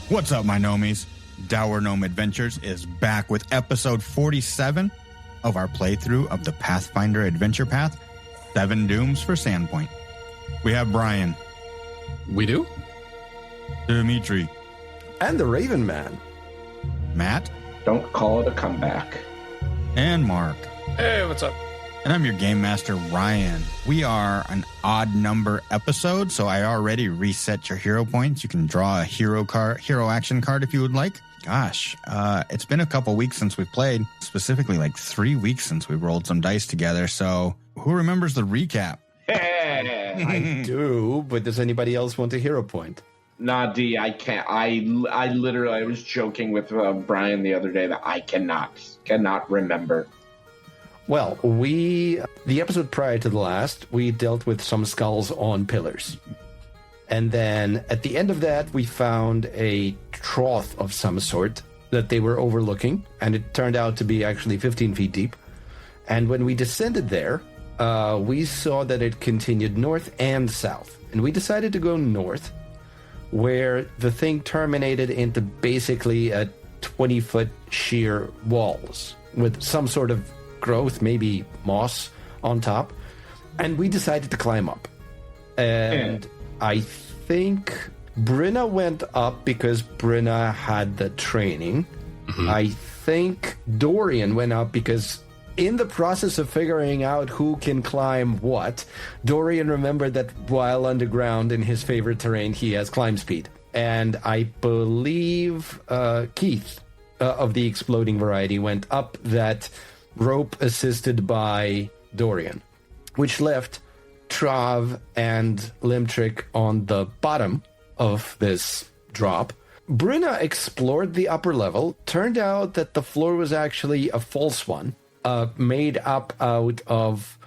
What's up, my gnomies? Dour Gnome Adventures is back with episode 47 of our playthrough of the Pathfinder Adventure Path, 7 Dooms for Sandpoint. We have Brian. We do? Dimitri. And the Raven Man. Matt. Don't call it a comeback. And Mark. Hey, what's up? And I'm your Game Master, Ryan. We are an odd number episode, so I already reset your hero points. You can draw a hero action card if you would like. Gosh, it's been a couple weeks since we played, specifically like 3 weeks since we rolled some dice together. So who remembers the recap? I do, but does anybody else want a hero point? Nah, D, I can't. I literally, I was joking with Brian the other day that I cannot remember. Well, the episode prior to the last, we dealt with some skulls on pillars. And then at the end of that, we found a trough of some sort that they were overlooking. And it turned out to be actually 15 feet deep. And when we descended there, we saw that it continued north and south. And we decided to go north, where the thing terminated into basically a 20-foot sheer walls with some sort of growth, maybe moss on top, and we decided to climb up. And I think Brenna went up because Brenna had the training. Mm-hmm. I think Dorian went up because in the process of figuring out who can climb what, Dorian remembered that while underground in his favorite terrain, he has climb speed. And I believe Keith of the exploding variety went up that rope assisted by Dorian, which left Trav and Limtrick on the bottom of this drop. Brenna explored the upper level. Turned out that the floor was actually a false one, made up out of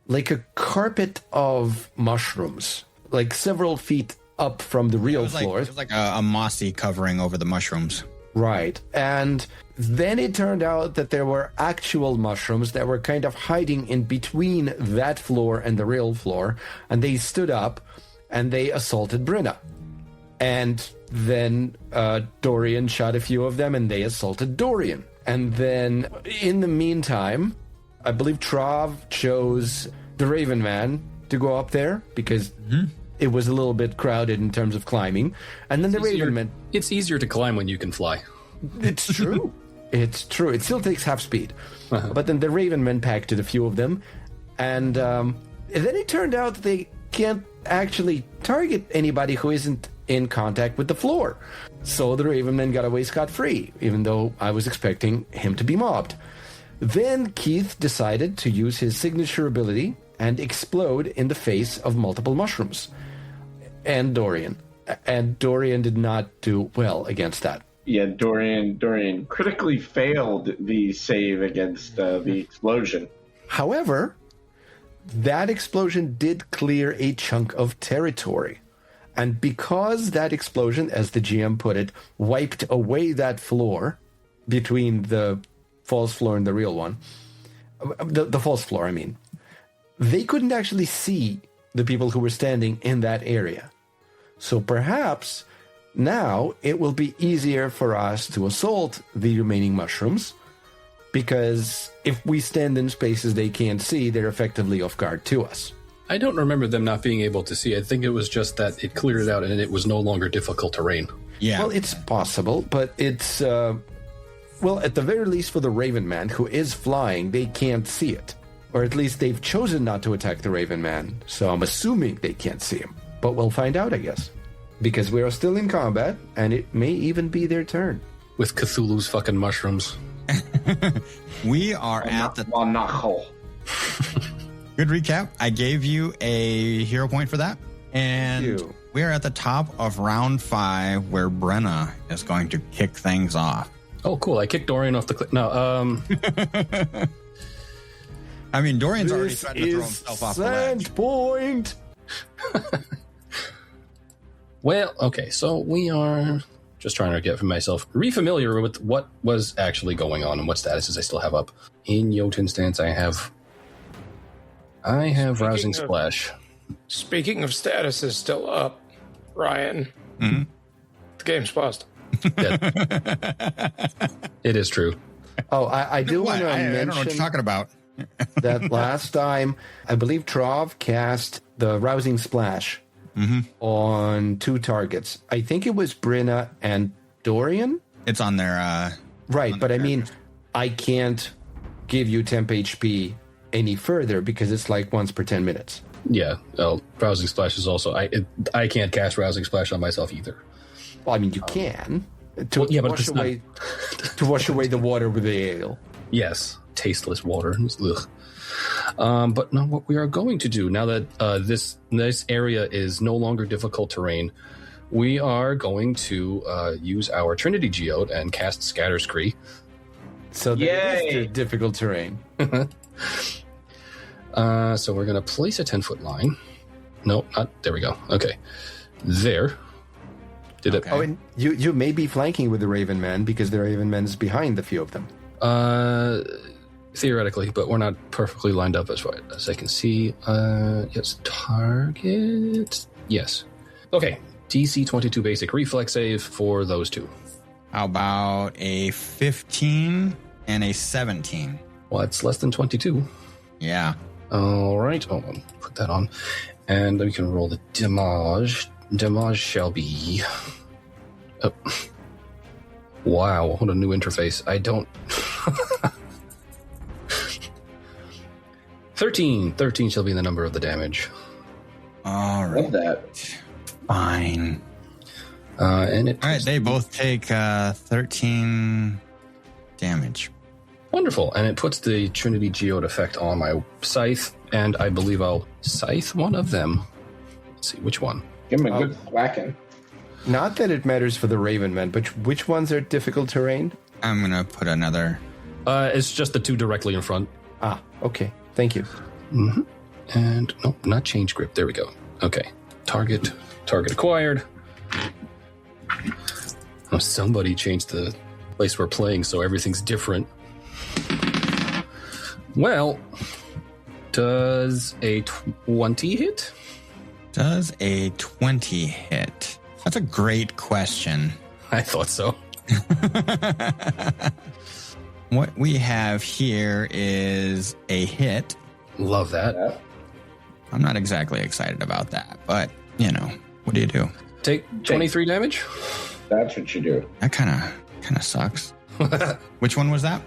like a carpet of mushrooms, like several feet up from the real floor. It was like a mossy covering over the mushrooms. Right. And then it turned out that there were actual mushrooms that were kind of hiding in between that floor and the real floor. And they stood up and they assaulted Brenna. And then Dorian shot a few of them and they assaulted Dorian. And then in the meantime, I believe Trav chose the Raven Man to go up there because it was a little bit crowded in terms of climbing. And then the Raven Man... It's easier to climb when you can fly. It's true. It's true. It still takes half speed. Uh-huh. But then the Raven Men packed a few of them. And then it turned out that they can't actually target anybody who isn't in contact with the floor. So the Raven Men got away scot-free, even though I was expecting him to be mobbed. Then Keith decided to use his signature ability and explode in the face of multiple mushrooms. And Dorian. And Dorian did not do well against that. Yeah, Dorian critically failed the save against the explosion. However, that explosion did clear a chunk of territory. And because that explosion, as the GM put it, wiped away that floor between the false floor and the real one, the false floor, I mean, they couldn't actually see the people who were standing in that area. So perhaps now it will be easier for us to assault the remaining mushrooms, because if we stand in spaces they can't see, they're effectively off guard to us. I don't remember them not being able to see. I think it was just that it cleared it out and it was no longer difficult terrain. Yeah. Well, it's possible, but it's... well, at the very least for the Raven Man, who is flying, they can't see it. Or at least they've chosen not to attack the Raven Man, so I'm assuming they can't see him. But we'll find out, I guess. Because we are still in combat, and it may even be their turn. With Cthulhu's fucking mushrooms. We are at the... Good recap. I gave you a hero point for that. And you. we're at the top of round 5 where Brenna is going to kick things off. Oh, cool. I kicked Dorian off the cliff. No, I mean, Dorian's already trying to throw himself off the ledge. Sandpoint. Well, okay, so we are just trying to get myself re-familiar with what was actually going on and what statuses I still have up. In Jotun stance, I have Rousing Splash. Speaking of statuses still up, Ryan, the game's paused. It is true. Oh, I do want to I mention don't know what you're talking about. that last time, I believe Trov cast the Rousing Splash on 2 targets. I think it was Brenna and Dorian. It's on their... Right, but I mean, I can't give you temp HP any further because it's like once per 10 minutes. Yeah, Rousing Splash is also... I can't cast Rousing Splash on myself either. Well, I mean, you can. To wash away the water with the ale. Yes, tasteless water. Ugh. But no, what we are going to do, now that this area is no longer difficult terrain, we are going to use our Trinity Geode and cast Scatter Scree. So that is difficult terrain. So we're going to place a 10-foot line. No, not there we go. Okay. There. Did it? Oh, and you may be flanking with the Raven Man because the Raven Man's behind the few of them. Theoretically, but we're not perfectly lined up as far as I can see. Yes, target. Yes. Okay. DC 22 basic reflex save for those 2. How about a 15 and a 17? Well, it's less than 22. Yeah. All right. Oh, I'll put that on. And we can roll the damage. Damage shall be... Oh. Wow, what a new interface. I don't... 13. 13 shall be the number of the damage. All right. Love that. Fine. And it... All right, they both take 13 damage. Wonderful. And it puts the Trinity Geode effect on my scythe, and I believe I'll scythe one of them. Let's see, which one? Give him a good whacking. Not that it matters for the Raven Man, but which ones are difficult terrain? I'm going to put another... It's just the 2 directly in front. Ah, okay. Thank you. And, nope, not change grip. There we go. Okay. Target acquired. Oh, somebody changed the place we're playing, so everything's different. Well, does a 20 hit? Does a 20 hit? That's a great question. I thought so. What we have here is a hit. Love that. Yeah. I'm not exactly excited about that, but, you know, what do you do? Take 23 damage? That's what you do. That kind of sucks. Which one was that?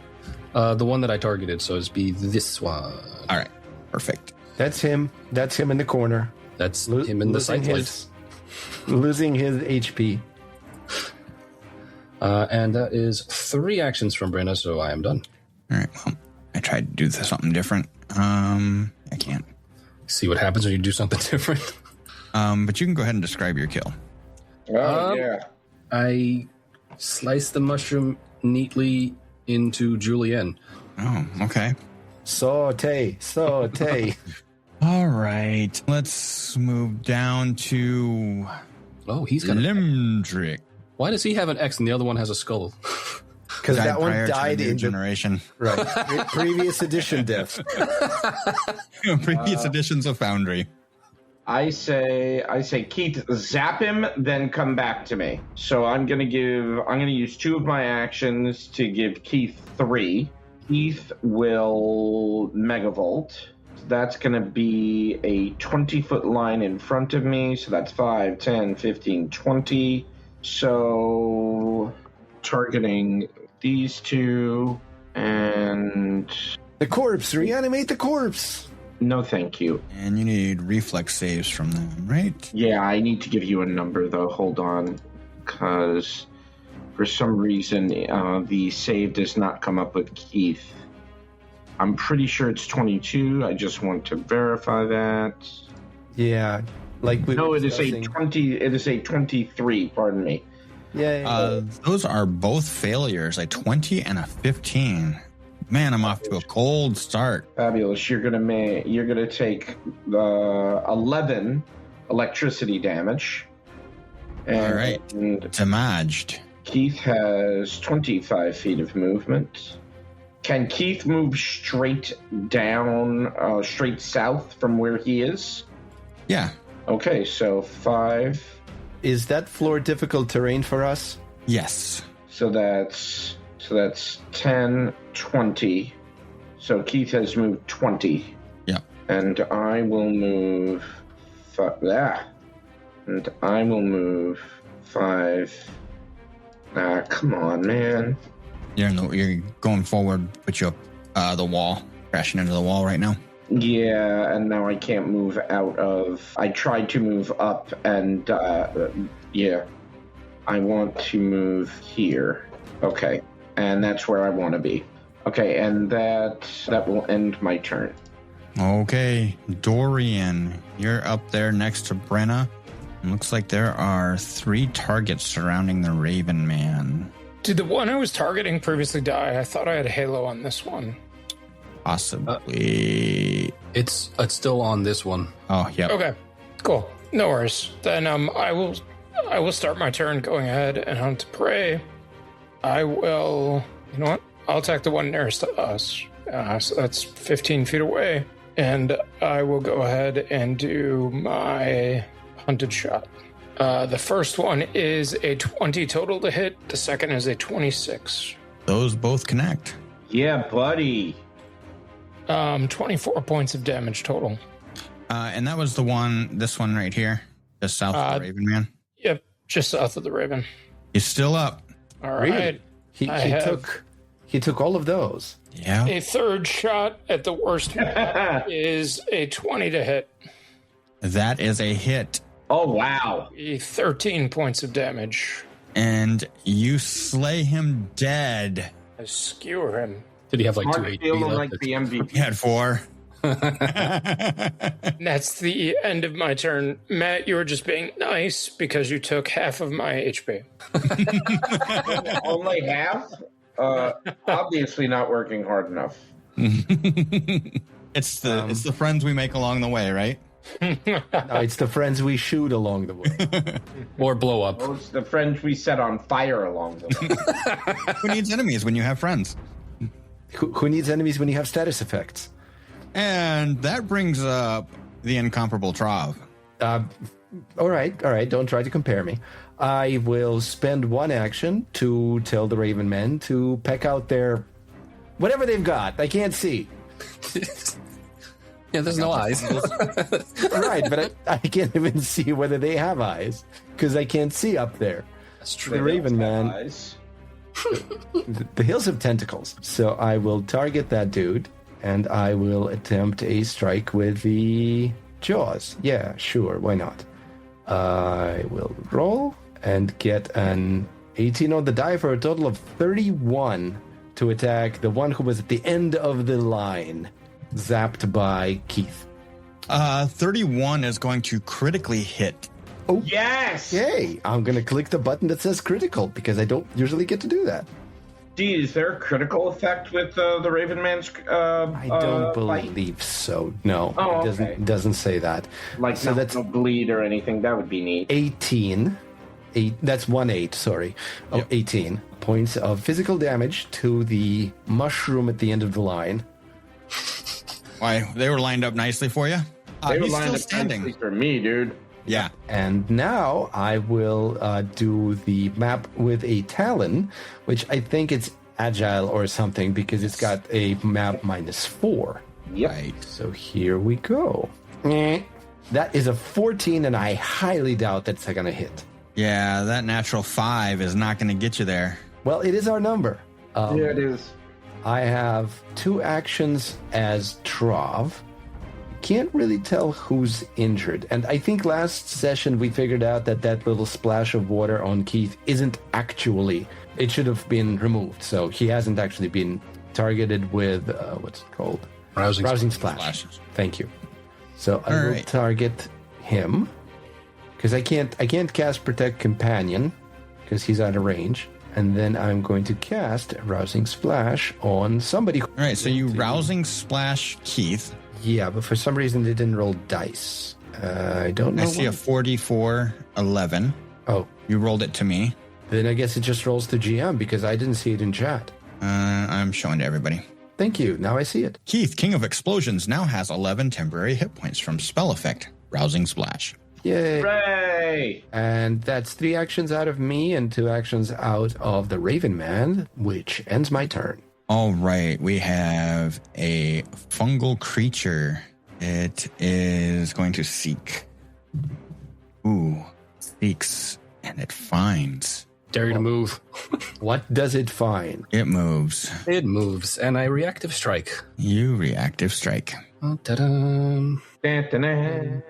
The one that I targeted, so it's be this one. All right, perfect. That's him. That's him in the corner. That's him in the sight light. Losing his HP. And that is 3 actions from Brenna, so I am done. All right, well, I tried to do something different. I can't. See what happens when you do something different. But you can go ahead and describe your kill. Oh, yeah. I slice the mushroom neatly into Julienne. Oh, okay. Saute. All right, let's move down to Oh, he's got Limdrick. Why does he have an X and the other one has a skull? Because that one prior to died the new in generation. right previous edition death. Previous editions of Foundry. I say, Keith, zap him, then come back to me. So I'm gonna use 2 of my actions to give Keith 3. Keith will megavolt. That's gonna be a 20-foot line in front of me. So that's 5, 10, 15, 20. So targeting these 2 and The corpse. Reanimate the corpse. no, thank you. And you need reflex saves from them, right? Yeah, I need to give you a number, though. Hold on. Because for some reason, the save does not come up with Keith. I'm pretty sure it's 22. I just want to verify that. Yeah. Like we No, were it is a discussing. 20. It is a 23. Pardon me. Yeah. Those are both failures, a 20 and a 15. Man, I'm off to a cold start. Fabulous. You're gonna take the 11 electricity damage. And All right. Damaged. Keith has 25 feet of movement. Can Keith move straight down, straight south from where he is? Yeah. Okay, so 5. Is that floor difficult terrain for us? Yes. So that's 10, 20. So Keith has moved 20. Yeah. And I will move And I will move 5. Come on, man. You're going forward, put you up the wall, crashing into the wall right now. Yeah, and now I can't move out of... I tried to move up, and, yeah. I want to move here. Okay, and that's where I want to be. Okay, and that will end my turn. Okay, Dorian, you're up there next to Brenna. Looks like there are 3 targets surrounding the Raven Man. Did the one I was targeting previously die? I thought I had a halo on this one. Possibly. It's still on this one. Oh, yeah. Okay, cool. No worries. Then I will start my turn going ahead and hunt prey. I will. You know what? I'll attack the one nearest to us. So that's 15 feet away, and I will go ahead and do my hunted shot. The first one is a 20 total to hit. The second is a 26. Those both connect. Yeah, buddy. 24 points of damage total. And that was this one right here, just south of the Raven Man. Yep, just south of the Raven. He's still up. All right. Really? He took all of those. Yeah. A third shot at the worst is a 20 to hit. That is a hit. Oh, wow. 13 points of damage. And you slay him dead. I skewer him. Did he have like 2 Mark HP feeling left? like the MVP. He had 4. And that's the end of my turn. Matt, you were just being nice because you took half of my HP. Only half? Obviously not working hard enough. It's the friends we make along the way, right? No, it's the friends we shoot along the way. Or blow up. Those the friends we set on fire along the way. Who needs enemies when you have friends? Who needs enemies when you have status effects? And that brings up the incomparable Trav. All right. Don't try to compare me. I will spend one action to tell the Raven Men to peck out their whatever they've got. I can't see. Yeah, there's no eyes. Right, but I can't even see whether they have eyes because I can't see up there. That's true. The Raven Man. Guys. The hills have tentacles, so I will target that dude, and I will attempt a strike with the jaws. Yeah, sure, why not? I will roll and get an 18 on the die for a total of 31 to attack the one who was at the end of the line, zapped by Keith. 31 is going to critically hit. Oh, Yes! yay! I'm going to click the button that says critical because I don't usually get to do that. Gee, is there a critical effect with the Raven Man's I don't fight? believe so. No, Oh, it doesn't say that. Like so that's no bleed or anything? That would be neat. 18. That's 1/8, sorry. Oh, Yep. 18 points of physical damage to the mushroom at the end of the line. Why, they were lined up nicely for you? They were He's lined still up standing. nicely for me, dude. Yeah. And now I will do the map with a Talon, which I think it's agile or something because it's got a map -4. Yep. Right. So here we go. That is a 14, and I highly doubt that's going to hit. Yeah, that natural 5 is not going to get you there. Well, it is our number. Yeah, it is. I have 2 actions as Trav. Can't really tell who's injured. And I think last session we figured out that little splash of water on Keith isn't actually... It should have been removed. So he hasn't actually been targeted with... what's it called? Rousing Splash. Splashes. Thank you. So I All will right. target him. Because I can't cast Protect Companion because he's out of range. And then I'm going to cast Rousing Splash on somebody. All right, so you Rousing Splash Keith. Yeah, but for some reason they didn't roll dice. I don't know. I see a 44-11. Oh. You rolled it to me. Then I guess it just rolls to GM because I didn't see it in chat. I'm showing to everybody. Thank you. Now I see it. Keith, King of Explosions, now has 11 temporary hit points from spell effect, Rousing Splash. Yay. Hooray! And that's 3 actions out of me and 2 actions out of the Raven Man, which ends my turn. All right, we have a fungal creature. It is going to seek. Ooh, seeks, and it finds. Dare you to move. What does it find? It moves. It moves, and I reactive strike. You reactive strike. Ta-da. Dun-dun-dun.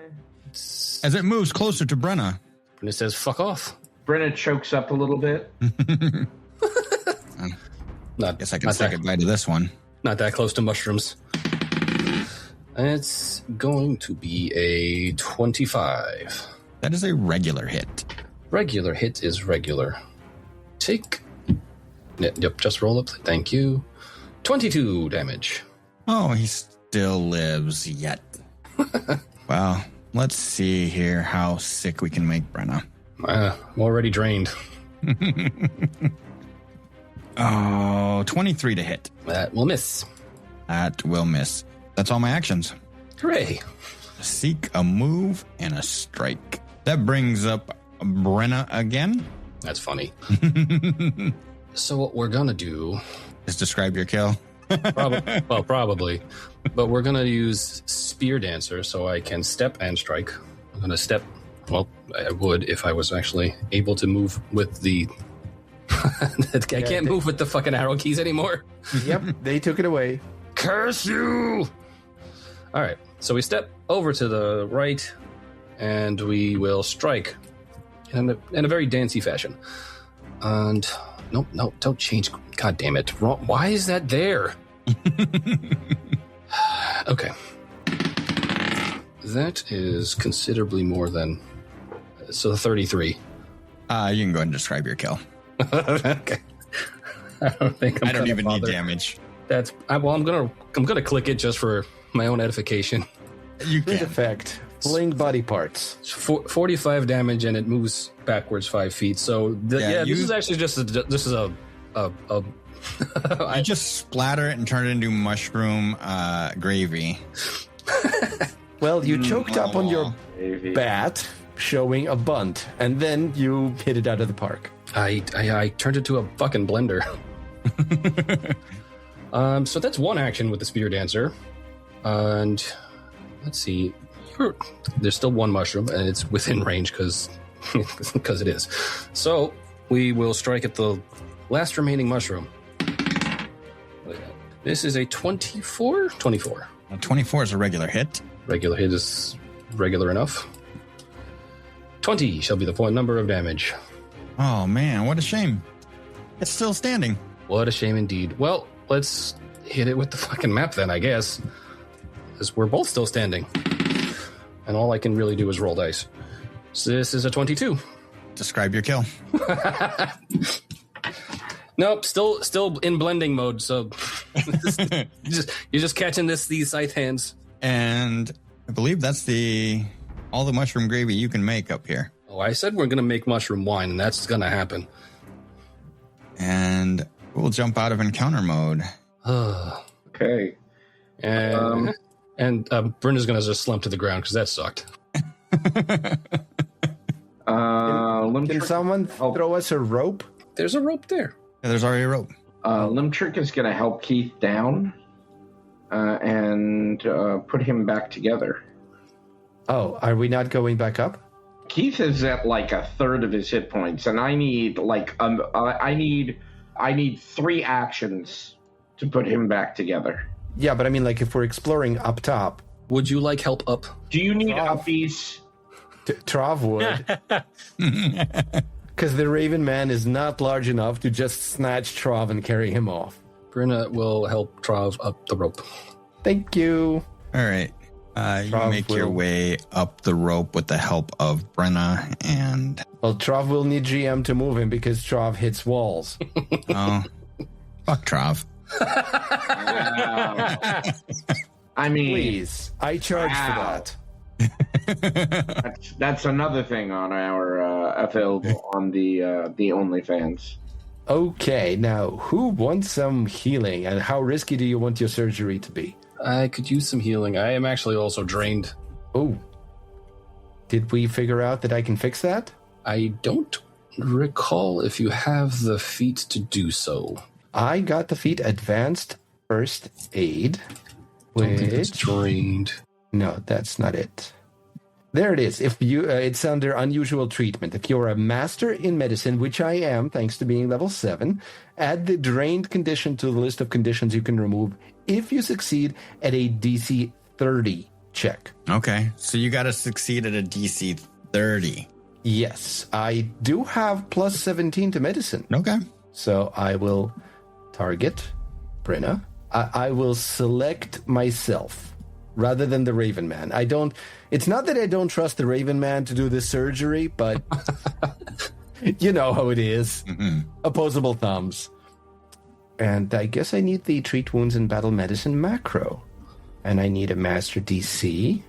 As it moves closer to Brenna. And it says, fuck off. Brenna chokes up a little bit. Guess I can say goodbye to this one. Not that close to mushrooms. It's going to be a 25. That is a regular hit. Regular hit is regular. Take. Yep, just roll up. Thank you. 22 damage. Oh, he still lives yet. Well, let's see here how sick we can make Brenna. I'm already drained. 23 to hit. That will miss. That will miss. That's all my actions. Hooray. Seek, a move, and a strike. That brings up Brenna again. That's funny. So what we're going to do... Just describe your kill. Probably. But we're going to use Spear Dancer so I can step and strike. I'm going to step... Well, I would if I was actually able to move with the... I can't move with the fucking arrow keys anymore. Yep, they took it away. Curse you! All right, so we step over to the right, and we will strike in a very dancey fashion. And no, don't change. God damn it! Wrong. Why is that there? Okay, that is considerably more than. So 33. You can go ahead and describe your kill. Okay. I don't think I don't even need damage. That's I'm gonna click it just for my own edification. You Great can. effect. Fling body parts. It's 45 damage and it moves backwards 5 feet. So this is actually just a I just splatter it and turn it into mushroom gravy. Well, you choked up on your bat, showing a bunt, and then you hit it out of the park. I turned it to a fucking blender. So that's one action with the Spear Dancer. And let's see. There's still one mushroom, and it's within range because it is. So we will strike at the last remaining mushroom. This is a 24? 24. 24 is a regular hit. Regular hit is regular enough. 20 shall be the point number of damage. Oh, man, what a shame. It's still standing. What a shame indeed. Well, let's hit it with the fucking map then, I guess. Because we're both still standing. And all I can really do is roll dice. So this is a 22. Describe your kill. Nope, still in blending mode, so you're just catching these scythe hands. And I believe that's all the mushroom gravy you can make up here. Oh, I said we're going to make mushroom wine, and that's going to happen. And we'll jump out of encounter mode. Okay. And Brenda's going to just slump to the ground because that sucked. Can someone throw us a rope? There's a rope there. Yeah, there's already a rope. Limtrick is going to help Keith down and put him back together. Oh, are we not going back up? Keith is at like a third of his hit points, and I need I need 3 actions to put him back together. Yeah, but I mean, like, if we're exploring up top. Would you like help up? Do you need uppies? Trav would. Because the Raven Man is not large enough to just snatch Trav and carry him off. Brenna will help Trav up the rope. Thank you. All right. You make your way up the rope with the help of Brenna and... Well, Trav will need GM to move him because Trav hits walls. Oh, fuck Trav. I mean... Please, I charge for that. That's another thing on our available on the OnlyFans. Okay, now, who wants some healing, and how risky do you want your surgery to be? I could use some healing. I am actually also drained. Oh. Did we figure out that I can fix that? I don't recall if you have the feat to do so. I got the feat Advanced First Aid. I don't think it's Which... drained. No, that's not it. There it is. If you, it's under unusual treatment. If you're a master in medicine, which I am, thanks to being level 7, add the drained condition to the list of conditions you can remove if you succeed at a DC 30 check. Okay, so you got to succeed at a DC 30. Yes, I do have plus 17 to medicine. Okay. So I will target Brenna. I will select myself rather than the Raven Man. It's not that I don't trust the Raven Man to do this surgery, but you know how it is. Mm-hmm. Opposable thumbs. And I guess I need the treat wounds and battle medicine macro. And I need a master DC.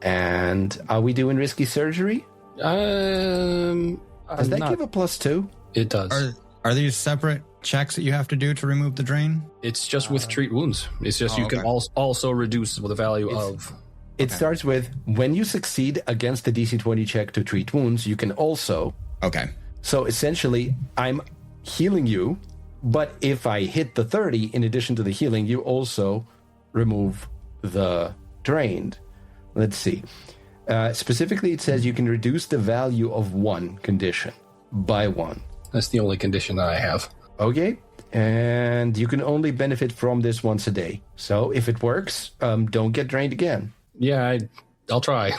And are we doing risky surgery? Does that give a +2? It does. Are these separate checks that you have to do to remove the drain? It's just with treat wounds. It's just you can also reduce the value of... It starts with, when you succeed against the DC 20 check to treat wounds, you can also... Okay. So essentially, I'm healing you, but if I hit the 30, in addition to the healing, you also remove the drained. Let's see. Specifically, it says you can reduce the value of one condition by 1. That's the only condition that I have. Okay. And you can only benefit from this once a day. So if it works, don't get drained again. Yeah, I'll try.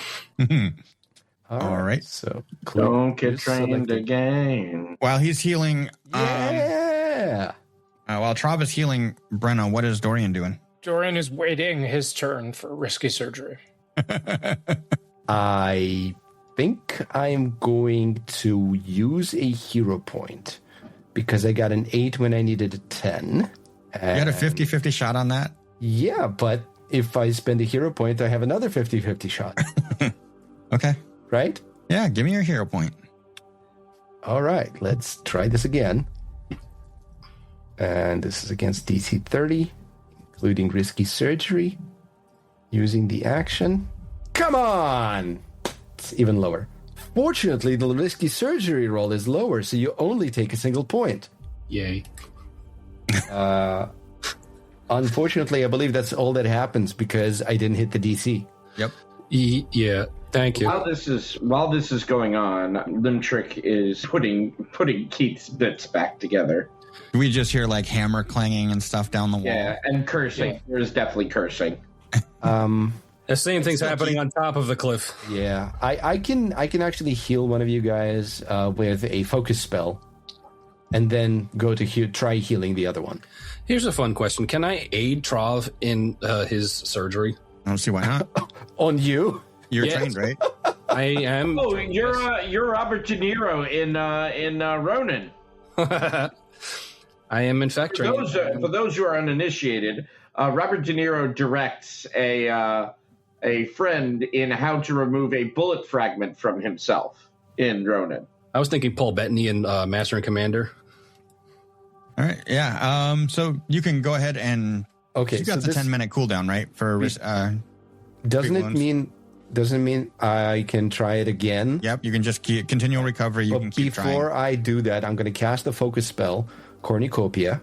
All right. So don't get drained again. While he's healing... Yeah. While Trav is healing Brenna, what is Dorian doing? Dorian is waiting his turn for risky surgery. I think I'm going to use a hero point because I got an 8 when I needed a 10. You got a 50-50 shot on that? Yeah, but if I spend a hero point, I have another 50-50 shot. Okay. Right? Yeah, give me your hero point. All right, let's try this again. And this is against DC 30, including risky surgery. Using the action. Come on! It's even lower. Fortunately, the risky surgery roll is lower, so you only take a single point. Yay. Unfortunately, I believe that's all that happens because I didn't hit the DC. Yep. Yeah, thank you. While this is going on, Limtrick is putting Keith's bits back together. We just hear like hammer clanging and stuff down the wall. Yeah, and cursing. Yeah. There's definitely cursing. The same thing's happening on top of the cliff. Yeah, I can actually heal one of you guys with a focus spell, and then go to try healing the other one. Here's a fun question: can I aid Trav in his surgery? I don't see why not. On you? You're trained, right? I am. Oh, trained, you're Robert De Niro in Ronin. I am in fact trained. For those who are uninitiated, Robert De Niro directs a friend in how to remove a bullet fragment from himself in Ronin. I was thinking Paul Bettany in Master and Commander. All right, yeah. So you can go ahead and you got the 10-minute cooldown, right? For doesn't mean I can try it again. Yep, you can just continual recovery. You can keep trying. Before I do that, I'm going to cast the focus spell, Cornucopia,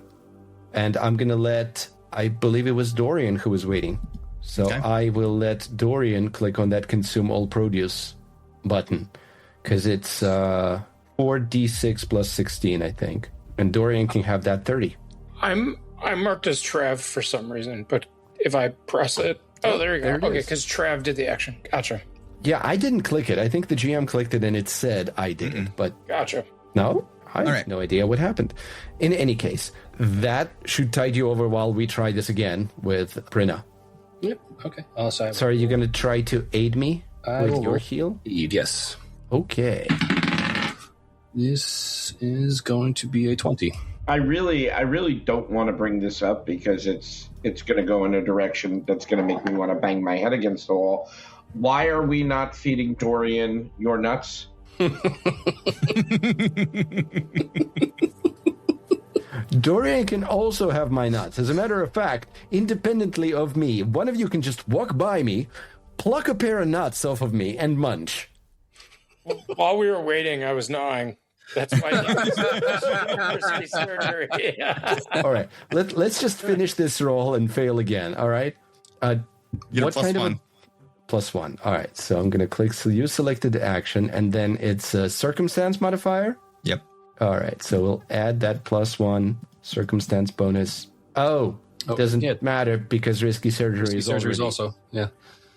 and I'm going to let. I believe it was Dorian who was waiting. So I will let Dorian click on that consume all produce button because it's 4d6 plus 16, I think. And Dorian can have that 30. I'm marked as Trav for some reason, but if I press it... Oh, there you go. Okay, because Trav did the action. Gotcha. Yeah, I didn't click it. I think the GM clicked it and it said I did it, but... Gotcha. No? I have no idea what happened. In any case, that should tide you over while we try this again with Brenna. Yep. Okay. Sorry, you're going to try to aid me with your heal? Yes. Okay. This is going to be a 20. I really don't want to bring this up because it's going to go in a direction that's going to make me want to bang my head against the wall. Why are we not feeding Dorian your nuts? Dorian can also have my nuts. As a matter of fact, independently of me, one of you can just walk by me, pluck a pair of nuts off of me, and munch. While we were waiting, I was gnawing. That's why risky surgery. All right, let's just finish this roll and fail again. All right. What kind of +1? All right, so I'm gonna click. So you selected the action, and then it's a circumstance modifier. Yep. All right, so we'll add that +1 circumstance bonus. Doesn't matter because risky surgery is also. Yeah.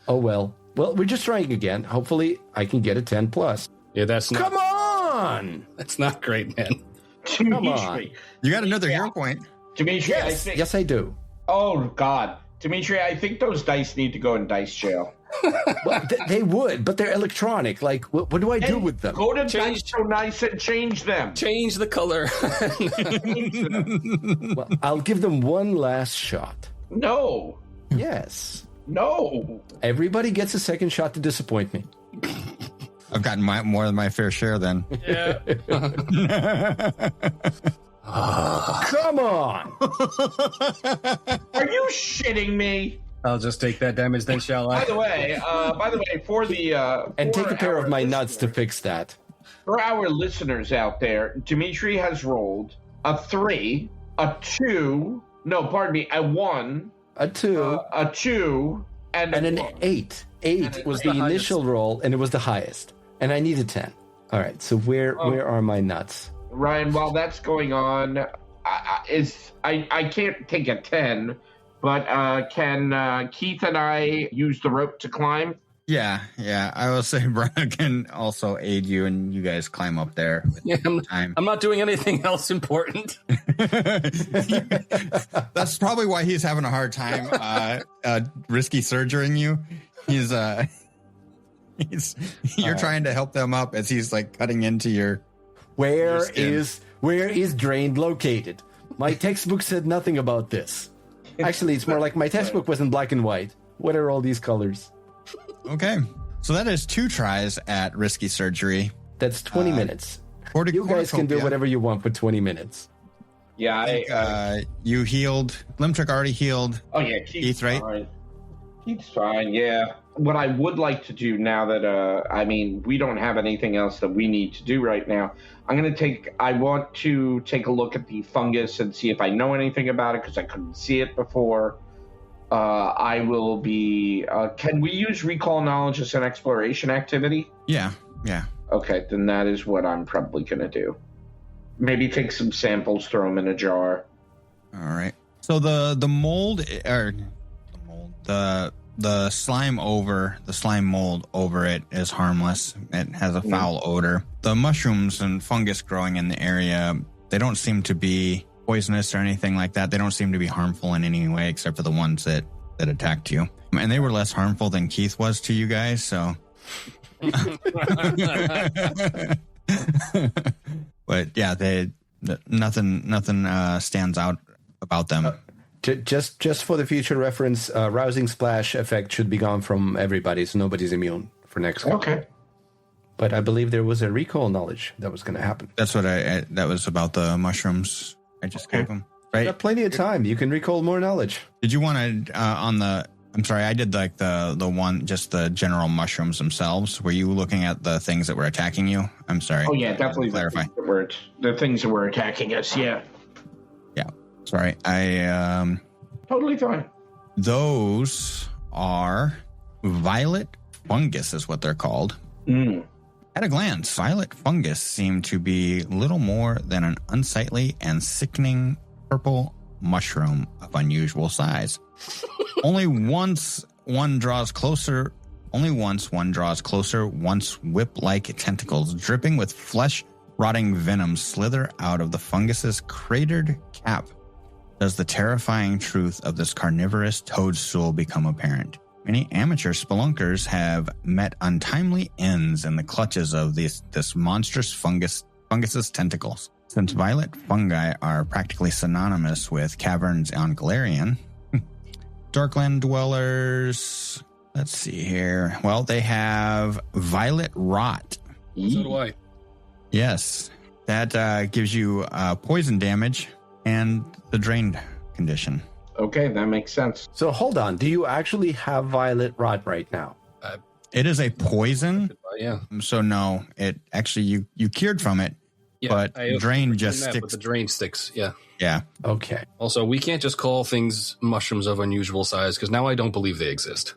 Oh well. Well, we're just trying again. Hopefully, I can get a 10+. Yeah, that's not. Come on! That's not great, man. Come on. You got another hero point. Dimitri, Yes, I do. Oh, God. Dimitri, I think those dice need to go in dice jail. Well, they would, but they're electronic. Like, what do I do with them? Go to Dice So Nice and change them. Change the color. Well, I'll give them one last shot. No. Yes. No. Everybody gets a second shot to disappoint me. I've gotten more than my fair share then. Yeah. Come on! Are you shitting me? I'll just take that damage then, shall I? By the way, for the And take a pair of my nuts to listeners- fix that. For our listeners out there, Dimitri has rolled a 3, a 2. No, pardon me, a 1, A 2, a 2, and and a an 1. 8. 8 was the initial roll, and it was the highest. And I need a 10. All right, so where are my nuts? Ryan, while that's going on, I can't take a 10, but can Keith and I use the rope to climb? Yeah. I will say Brian can also aid you, and you guys climb up there. Yeah, I'm not doing anything else important. That's probably why he's having a hard time risky surgerying you. You're trying to help them up as he's like cutting into your. Where is drained located? My textbook said nothing about this. Actually, it's more like my textbook was in black and white. What are all these colors? Okay, so that is 2 tries at risky surgery. That's 20 minutes. You guys can do whatever you want for 20 minutes. Yeah, you healed. Limtrick already healed. Oh yeah, Keith's right? Fine. Keith's fine. Yeah. What I would like to do now that we don't have anything else that we need to do right now. I want to take a look at the fungus and see if I know anything about it because I couldn't see it before. I will be. Can we use recall knowledge as an exploration activity? Yeah. Okay, then that is what I'm probably going to do. Maybe take some samples, throw them in a jar. All right. So the slime mold over it is harmless. It has a foul odor. The mushrooms and fungus growing in the area, they don't seem to be poisonous or anything like that. They don't seem to be harmful in any way except for the ones that attacked you. And they were less harmful than Keith was to you guys, so. But yeah, nothing stands out about them. Just for the future reference, rousing splash effect should be gone from everybody, so nobody's immune for next week. Okay. But I believe there was a recall knowledge that was going to happen. That's what that was about the mushrooms. I just gave them. Right. You got plenty of time. You can recall more knowledge. Did you want to I'm sorry, I did like the one, just the general mushrooms themselves. Were you looking at the things that were attacking you? I'm sorry. Oh yeah, definitely. Clarify. The things that were attacking us. Yeah. Yeah. Sorry. Totally fine. Those are violet fungus is what they're called. At a glance, violet fungus seem to be little more than an unsightly and sickening purple mushroom of unusual size. Only once one draws closer, once whip-like tentacles dripping with flesh-rotting venom slither out of the fungus's cratered cap. does the terrifying truth of this carnivorous toadstool become apparent. Many amateur spelunkers have met untimely ends in the clutches of this monstrous fungus's tentacles. Since violet fungi are practically synonymous with caverns on Galarian, Darkland dwellers, let's see here. Well, they have violet rot. So do I. Yes, that gives you poison damage and the drained condition. Okay, that makes sense. So hold on. Do you actually have violet rot right now? It is a poison. Yeah. So no, it actually you cured from it, but drain just sticks. But the drain sticks. Yeah. Yeah. Okay. Also, we can't just call things mushrooms of unusual size because now I don't believe they exist.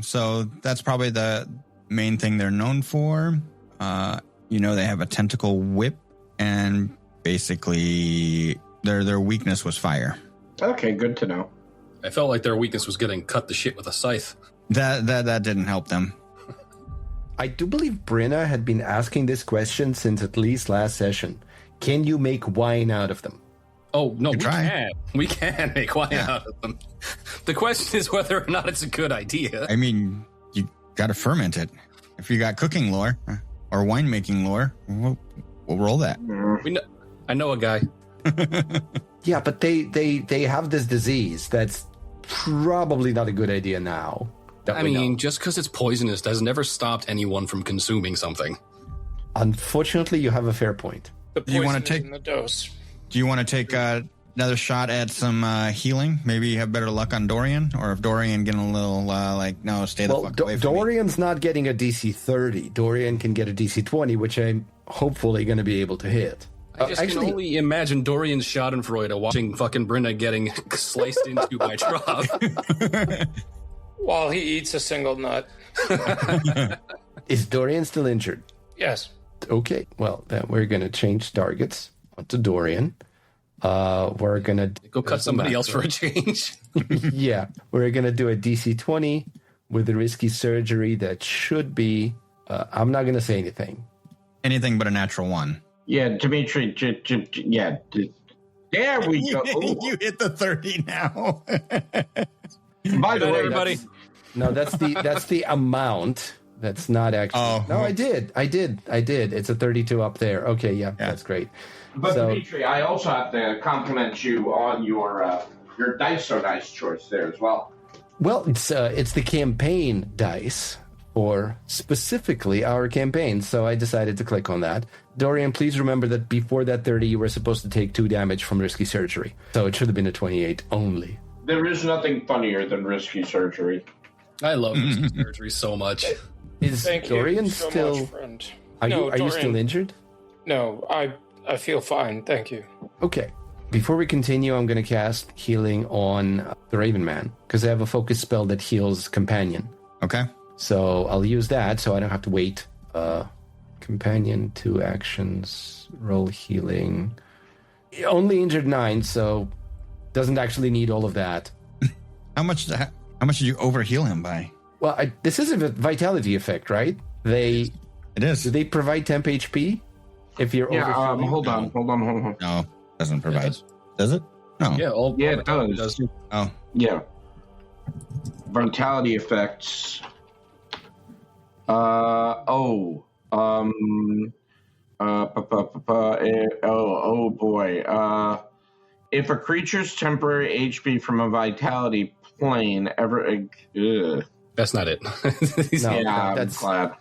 So that's probably the main thing they're known for. They have a tentacle whip, and basically their weakness was fire. Okay, good to know. I felt like their weakness was getting cut to shit with a scythe. That didn't help them. I do believe Brenna had been asking this question since at least last session. Can you make wine out of them? Oh, no, can. We can make wine out of them. The question is whether or not it's a good idea. I mean, you got to ferment it. If you got cooking lore or winemaking lore, we'll roll that. I know a guy. Yeah, but they have this disease that's probably not a good idea now. I mean, just because it's poisonous has never stopped anyone from consuming something. Unfortunately, you have a fair point. The Do you poison wanna is take- in the dose. Do you want to take another shot at some healing? Maybe you have better luck on Dorian, or if Dorian getting a little no, stay the fuck away from me. Dorian's not getting a DC 30. Dorian can get a DC 20, which I'm hopefully going to be able to hit. I just can only imagine Dorian's Schadenfreude watching fucking Brynna getting sliced into by Trough. While he eats a single nut. Is Dorian still injured? Yes. Okay, well, then we're going to change targets onto Dorian. We're going to... Go cut somebody else for a change. Yeah, we're going to do a DC 20 with the risky surgery that should be... I'm not going to say anything. Anything but a natural one. Yeah, Dimitri, yeah. There we go. Ooh. You hit the 30 now. By the way, everybody. No, that's the amount. That's not actually... Oh. No, I did. It's a 32 up there. Okay, yeah. That's great. But Dimitri, I also have to compliment you on your dice so nice choice there as well. Well, it's the campaign dice for specifically our campaign, so I decided to click on that. Dorian, please remember that before that 30, you were supposed to take 2 damage from risky surgery, so it should have been a 28 only. There is nothing funnier than risky surgery. I love risky surgery so much. Is Thank Dorian you so still... much, friend. Are No, you still Dorian. injured? No, I feel fine. Thank you. Okay. Before we continue, I'm going to cast healing on the Raven Man, because I have a focus spell that heals Companion. Okay. So I'll use that so I don't have to wait. Companion, 2 actions, roll healing. Only injured 9, so doesn't actually need all of that. How much did you overheal him by? Well, this is a vitality effect, right? It is. Do they provide temp HP? If you're overhealing? Hold on. No, doesn't provide. Does it? No. Yeah, It does. Oh. Yeah. Vitality effects. Boy. If a creature's temporary HP from a vitality plane that's not it. No, I'm that's... glad.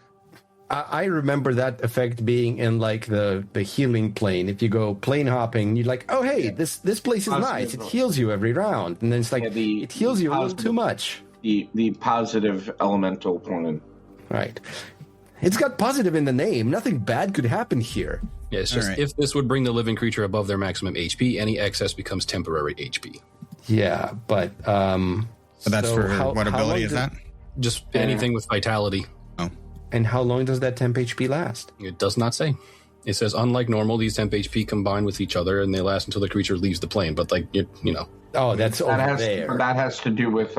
I remember that effect being in like the healing plane. If you go plane hopping, you're like, oh hey, this place is nice. It heals you every round, and then it's like it heals you a little too much. The positive elemental plane. Right. It's got positive in the name. Nothing bad could happen here. Yeah, it's just if this would bring the living creature above their maximum HP, any excess becomes temporary HP. Yeah, but So that's for what ability is that? Just anything with vitality. And how long does that temp HP last? It does not say. It says, unlike normal, these temp HP combine with each other and they last until the creature leaves the plane. But, like, you know. Oh, that's over there. That has to do with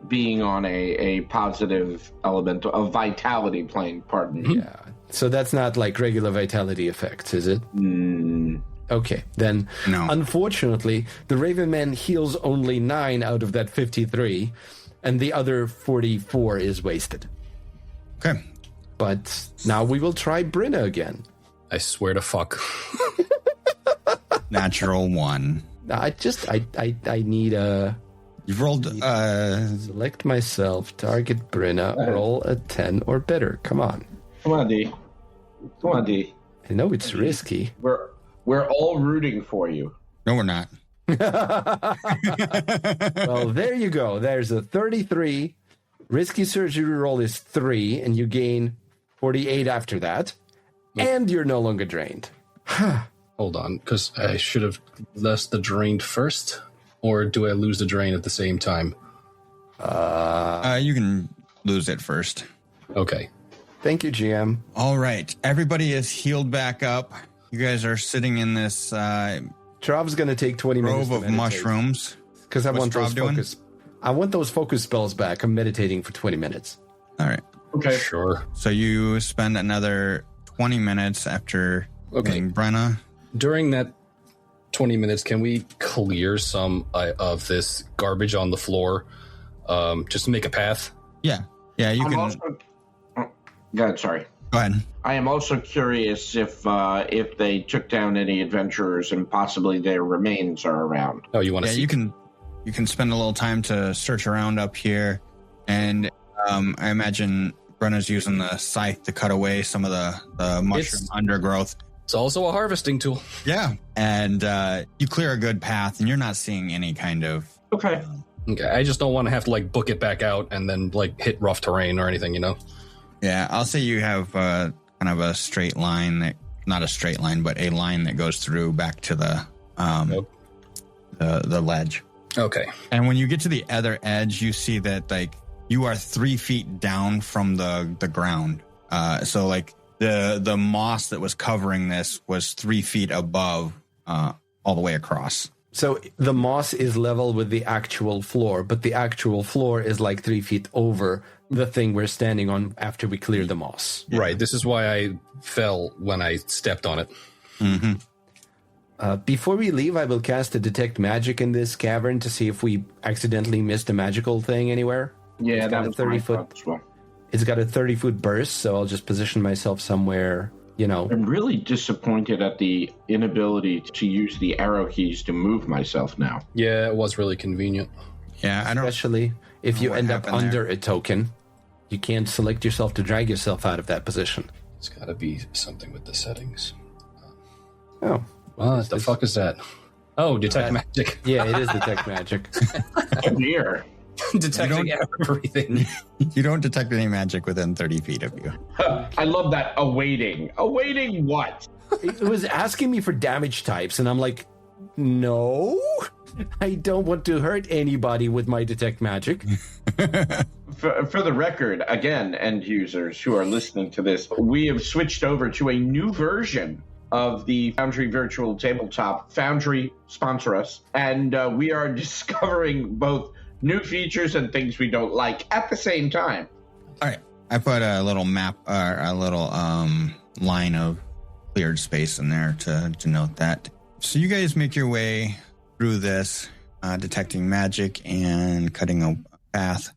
being on a positive elemental, a vitality plane, pardon me. Yeah. So that's not like regular vitality effects, is it? Okay, then No. unfortunately, the Raven Man heals only 9 out of that 53, and the other 44 is wasted. Okay. But now we will try Brinna again. I swear to fuck. Natural 1. I need a... You've rolled... Select myself, target Brinna, roll a 10 or better. Come on. Come on, D. Come on, D. I know it's risky. We're all rooting for you. No, we're not. Well, there you go. There's a 33. Risky surgery roll is 3, and you gain 48 after that. And you're no longer drained. Hold on, because I should have lost the drained first, or do I lose the drain at the same time? You can lose it first. Okay. Thank you, GM. All right. Everybody is healed back up. You guys are sitting in this Trov's going to take 20 minutes grove of mushrooms. Because I What's want those Trov doing? focus. I want those focus spells back. I'm meditating for 20 minutes. All right. Okay. Sure. So you spend another 20 minutes after getting Brenna. During that 20 minutes, can we clear some of this garbage on the floor, just to make a path? Yeah. Yeah, you can... Go ahead, sorry. Go ahead. I am also curious if they took down any adventurers and possibly their remains are around. Oh, you want to Yeah, see? you can spend a little time to search around up here. And I imagine Brenna's using the scythe to cut away some of the mushroom undergrowth. It's also a harvesting tool. Yeah. And you clear a good path, and you're not seeing any kind of... Okay. Okay, I just don't want to have to book it back out and then hit rough terrain or anything, Yeah, I'll say you have kind of a straight line that, not a straight line, but a line that goes through back to the ledge. Okay. And when you get to the other edge, you see that you are 3 feet down from the ground. So the moss that was covering this was 3 feet above, all the way across. So the moss is level with the actual floor, but the actual floor is 3 feet over the thing we're standing on after we clear the moss. Yeah. Right. This is why I fell when I stepped on it. Mm-hmm. Before we leave, I will cast a detect magic in this cavern to see if we accidentally missed a magical thing anywhere. Yeah, that was 30 foot. as well. It's got a 30-foot burst, so I'll just position myself somewhere, I'm really disappointed at the inability to use the arrow keys to move myself now. Yeah, it was really convenient. Yeah, I don't... Especially if you what end up happened under there. a token. You can't select yourself to drag yourself out of that position. It's got to be something with the settings. Oh. What the fuck is that? Oh, detect magic. Yeah, it is detect magic. Oh, dear. Detecting everything. You don't detect any magic within 30 feet of you. I love that. Awaiting. Awaiting what? It was asking me for damage types, and I'm like, no, I don't want to hurt anybody with my detect magic. For the record, again, end users who are listening to this, we have switched over to a new version of the Foundry Virtual Tabletop. Foundry, sponsor us. And we are discovering both new features and things we don't like at the same time. All right. I put a little map, or a little line of cleared space in there to denote that. So you guys make your way through this, detecting magic and cutting a path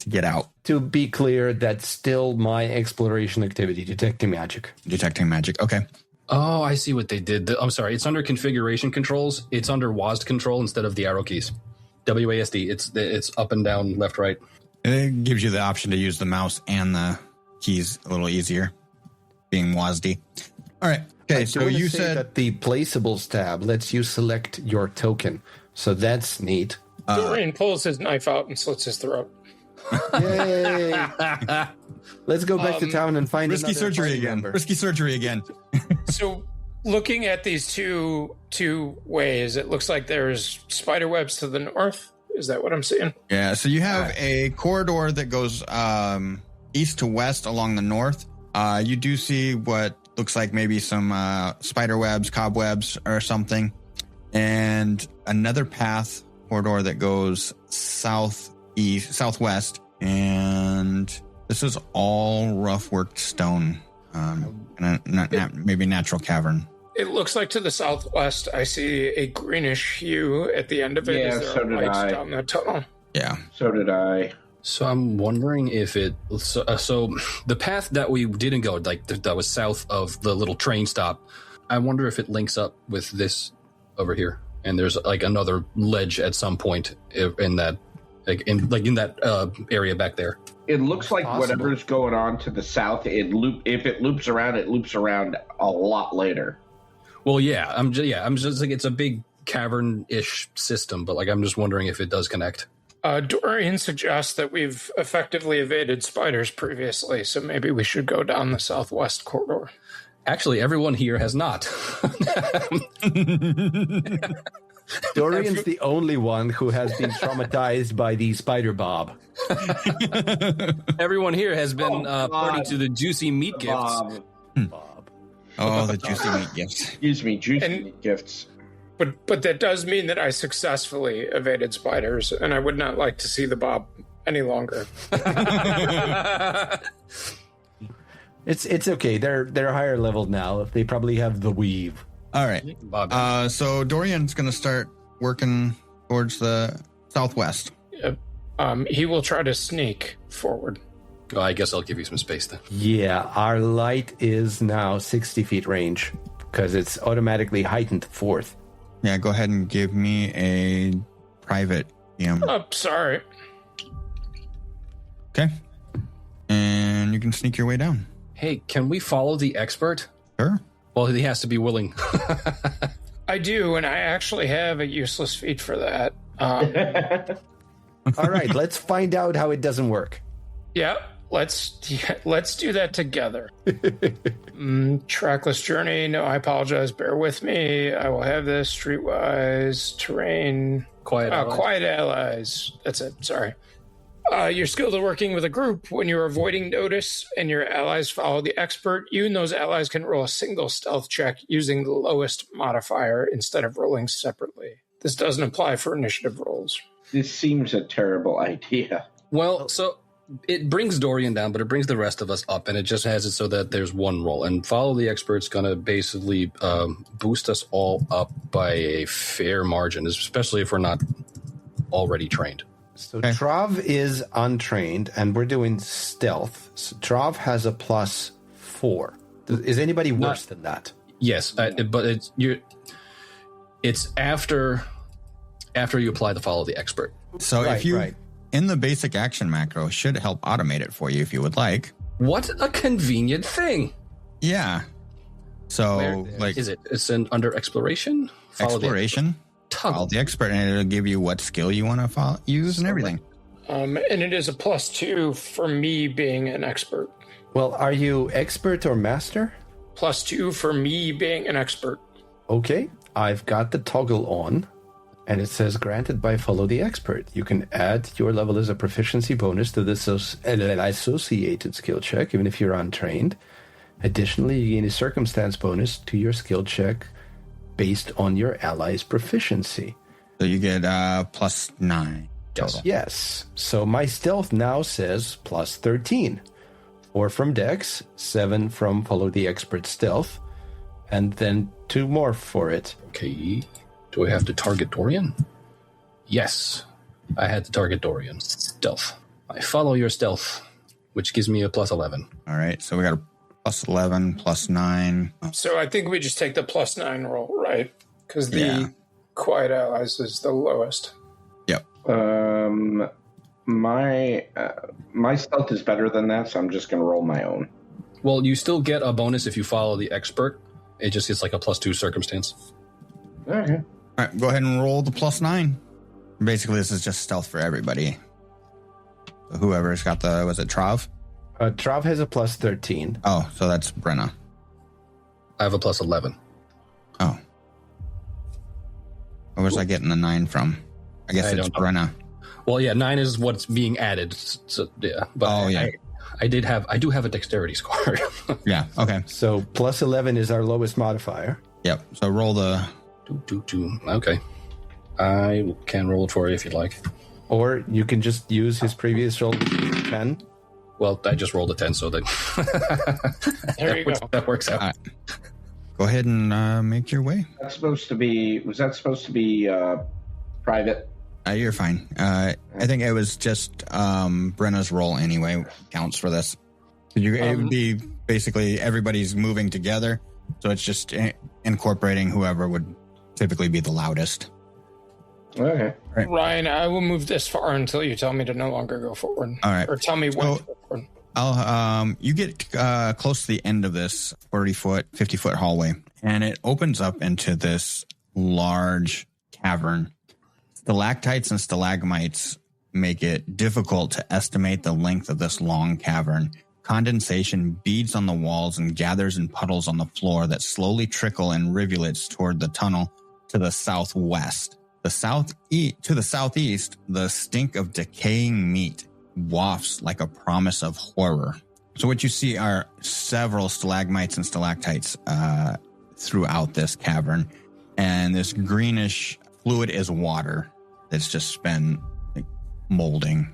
to get out. To be clear, that's still my exploration activity, detecting magic. Detecting magic. Okay. Oh, I see what they did. I'm sorry. It's under configuration controls. It's under WASD control instead of the arrow keys. WASD. It's up and down, left, right. It gives you the option to use the mouse and the keys a little easier, being WASD. All right. Okay, so you said that the placeables tab lets you select your token. So that's neat. Dorian pulls his knife out and slits his throat. Yay! Let's go back to town and find risky another surgery party again. member. Risky surgery again. So, looking at these two ways, it looks like there's spider webs to the north. Is that what I'm seeing? Yeah, so you have a corridor that goes east to west along the north. You do see what looks like maybe some spider webs, cobwebs, or something. And another path corridor that goes southwest. And this is all rough worked stone. Maybe natural cavern. It looks like to the southwest, I see a greenish hue at the end of it. Yeah, Is there so a did light I. down the tunnel? Yeah. So did I. So I'm wondering if it. So the path that we didn't go, like that was south of the little train stop. I wonder if it links up with this over here, and there's like another ledge at some point in that, in that area back there. It looks like Possible. whatever's going on to the south, if it loops around a lot later. Well, yeah, I'm just like, it's a big cavern-ish system, but like I'm just wondering if it does connect. Dorian suggests that we've effectively evaded spiders previously, so maybe we should go down the southwest corridor. Actually, everyone here has not. Dorian's the only one who has been traumatized by the spider bob. Everyone here has been God. party to the juicy meat gifts. Bob. Bob. Oh, the juicy meat gifts. Excuse me, juicy And- gifts. But that does mean that I successfully evaded spiders, and I would not like to see the bob any longer. It's okay. They're higher level now. They probably have the weave. All right. Bob. So Dorian's going to start working towards the southwest. He will try to sneak forward. Well, I guess I'll give you some space then. Yeah, our light is now 60 feet range because it's automatically heightened to 4th. Yeah, go ahead and give me a private DM. Oh, sorry. Okay. And you can sneak your way down. Hey, can we follow the expert? Sure. Well, he has to be willing. I do, and I actually have a useless feat for that. All right, let's find out how it doesn't work. Yeah, let's do that together. Trackless journey. No, I apologize. Bear with me. I will have this. Streetwise terrain. Quiet allies. Quiet allies. That's it. Sorry. You're skilled at working with a group. When you're avoiding notice and your allies follow the expert, you and those allies can roll a single stealth check using the lowest modifier instead of rolling separately. This doesn't apply for initiative rolls. This seems a terrible idea. Well, so it brings Dorian down, but it brings the rest of us up, and it just has it so that there's one roll. And follow the expert's going to basically boost us all up by a fair margin, especially if we're not already trained. So Okay. Trav is untrained, and we're doing stealth. So Trav has a +4. Is anybody worse than that? Yes, but it's after you apply the follow the expert. So Right, if you, right. in the basic action macro, should help automate it for you if you would like. What a convenient thing! Yeah. So, Where like, is it? It's under exploration. Follow exploration, follow Toggle. the expert, and it'll give you what skill you want to use and everything. And it is a +2 for me being an expert. Well, are you expert or master? +2 for me being an expert. Okay, I've got the toggle on, and it says granted by follow the expert. You can add your level as a proficiency bonus to this associated skill check, even if you're untrained. Additionally, you gain a circumstance bonus to your skill check based on your ally's proficiency. So you get +9 total. Yes, so my stealth now says +13. 4 from Dex, 7 from follow the expert stealth, and then 2 more for it. Okay. Do I have to target Dorian? Yes. I had to target Dorian. Stealth. I follow your stealth, which gives me a +11. All right. So we got a +11, +9. So I think we just take the +9 roll, right? Because the Yeah. quiet allies is the lowest. Yep. My stealth is better than that, so I'm just going to roll my own. Well, you still get a bonus if you follow the expert. It just gets like a +2 circumstance. Okay. All right. Go ahead and roll the +9. Basically, this is just stealth for everybody. So whoever's got the, was it Trav? Trav has a +13. Oh, so that's Brenna. I have a +11. Oh. Where was I getting the 9 from? I guess I it's don't know. Brenna. Well, yeah, 9 is what's being added. So yeah, but Oh, yeah. I do have a dexterity score. Yeah. Okay. So +11 is our lowest modifier. Yep. So roll the. Okay, I can roll it for you if you'd like. Or you can just use his previous roll, 10. Well, I just rolled a 10, so that There you go. that works out. All right. go ahead and make your way. Was that supposed to be private? You're fine. I think it was just Brenna's role anyway counts for this. It would be basically everybody's moving together, so it's just incorporating whoever would typically be the loudest. Okay. Right. Ryan, I will move this far until you tell me to no longer go forward. All right. Or tell me when to go forward. You get close to the end of this 40-foot, 50-foot hallway, and it opens up into this large cavern. Stalactites and stalagmites make it difficult to estimate the length of this long cavern. Condensation beads on the walls and gathers in puddles on the floor that slowly trickle in rivulets toward the tunnel to the southwest. To the southeast, the stink of decaying meat wafts like a promise of horror. So what you see are several stalagmites and stalactites throughout this cavern, and this greenish fluid is water that's just been molding.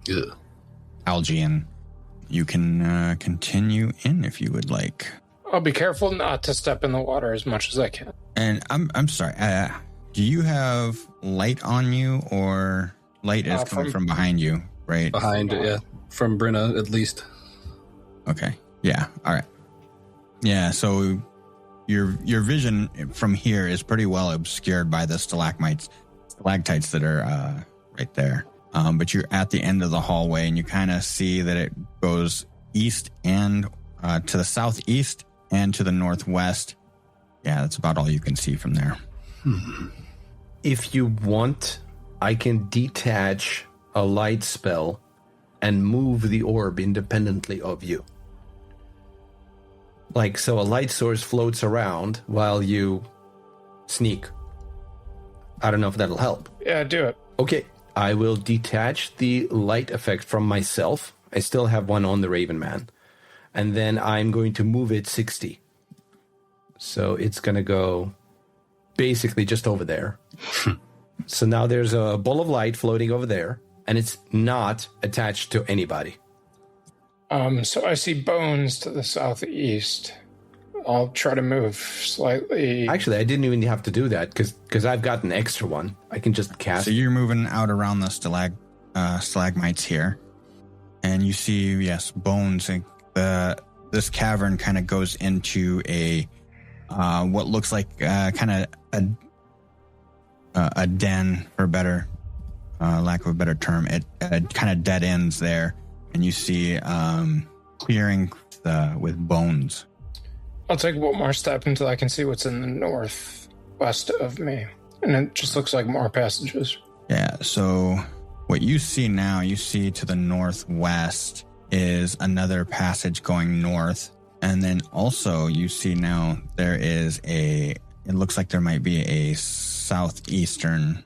Ugh. Algae, and you can continue in if you would like. I'll be careful not to step in the water as much as I can. And I'm sorry. Do you have light on you, or light is coming from behind you, right? Behind it, yeah. From Brenna, at least. Okay. Yeah. All right. Yeah. So your vision from here is pretty well obscured by the stalagmites, stalactites that are right there. But you're at the end of the hallway, and you kind of see that it goes east and to the southeast and to the northwest. Yeah, that's about all you can see from there. If you want, I can detach a light spell and move the orb independently of you. Like, so a light source floats around while you sneak. I don't know if that'll help. Yeah, do it. Okay, I will detach the light effect from myself. I still have one on the Raven Man. And then I'm going to move it 60. So it's going to go basically just over there. So now there's a ball of light floating over there, and it's not attached to anybody. So I see bones to the southeast. I'll try to move slightly. Actually, I didn't even have to do that because I've got an extra one. I can just cast. So you're moving out around the stalagmites here, and you see, yes, bones. And this cavern kind of goes into a what looks like kind of a den, for better lack of a better term. It kind of dead ends there, and you see clearing with bones. I'll take one more step until I can see what's in the northwest of me. And it just looks like more passages. Yeah, so what you see now, you see to the northwest is another passage going north. And then also you see now there is it looks like there might be a southwestern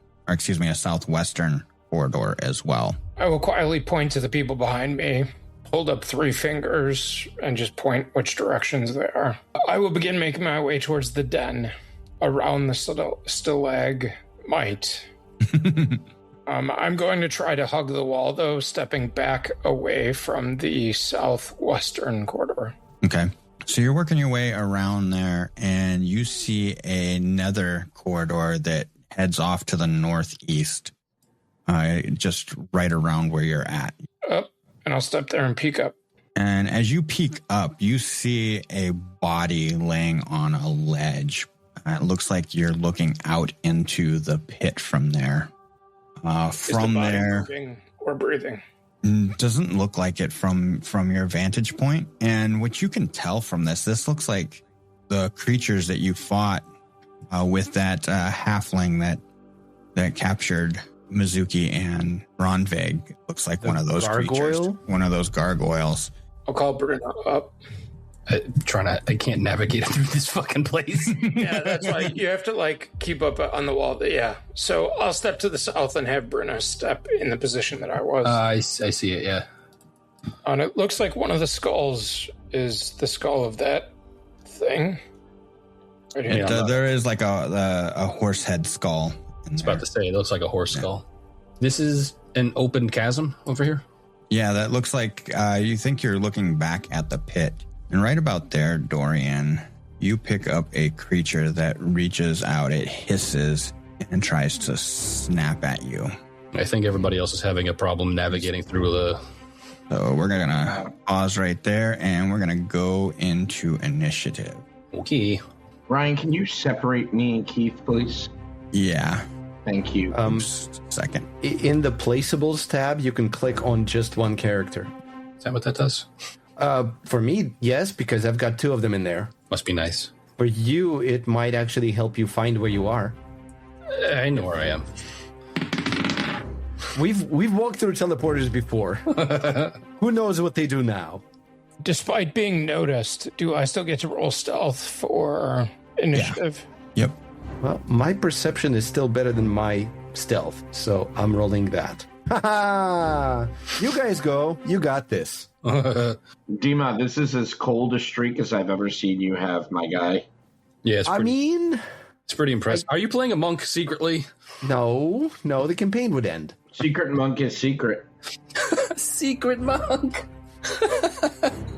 corridor as well. I will quietly point to the people behind me, hold up 3 fingers, and just point which directions they are. I will begin making my way towards the den around the stalagmite. I'm going to try to hug the wall, though, stepping back away from the southwestern corridor. Okay. So you're working your way around there, and you see another corridor that heads off to the northeast, just right around where you're at. Up, and I'll step there and peek up. And as you peek up, you see a body laying on a ledge. It looks like you're looking out into the pit from there. From there, moving or breathing? Doesn't look like it from your vantage point. And what you can tell from this looks like the creatures that you fought with that halfling that captured Mizuki and Ronvig. Looks like one of those creatures. One of those gargoyles. I'll call Bruno up. I can't navigate through this fucking place. Yeah, that's why you have to keep up on the wall. Yeah. So I'll step to the south and have Bruno step in the position that I was. I see it, yeah. And it looks like one of the skulls is the skull of that thing. Right here. There is like a horse head skull. I was about to say, it looks like a horse skull. This is an open chasm over here? Yeah, that looks like you think you're looking back at the pit. And right about there, Dorian, you pick up a creature that reaches out. It hisses and tries to snap at you. I think everybody else is having a problem navigating through the... So we're going to pause right there, and we're going to go into initiative. Okay. Ryan, can you separate me and Keith, please? Yeah. Thank you. Just a second. In the placeables tab, you can click on just one character. Is that what that does? For me, yes, because I've got 2 of them in there. Must be nice. For you, it might actually help you find where you are. I know where I am. We've walked through teleporters before. Who knows what they do now? Despite being noticed, do I still get to roll stealth for initiative? Yep. Well, my perception is still better than my stealth, so I'm rolling that. Ha ha! You guys go. You got this. Dima, this is as cold a streak as I've ever seen you have, my guy. Yeah, it's pretty impressive. Are you playing a monk secretly? No, the campaign would end. Secret monk is secret. Secret monk.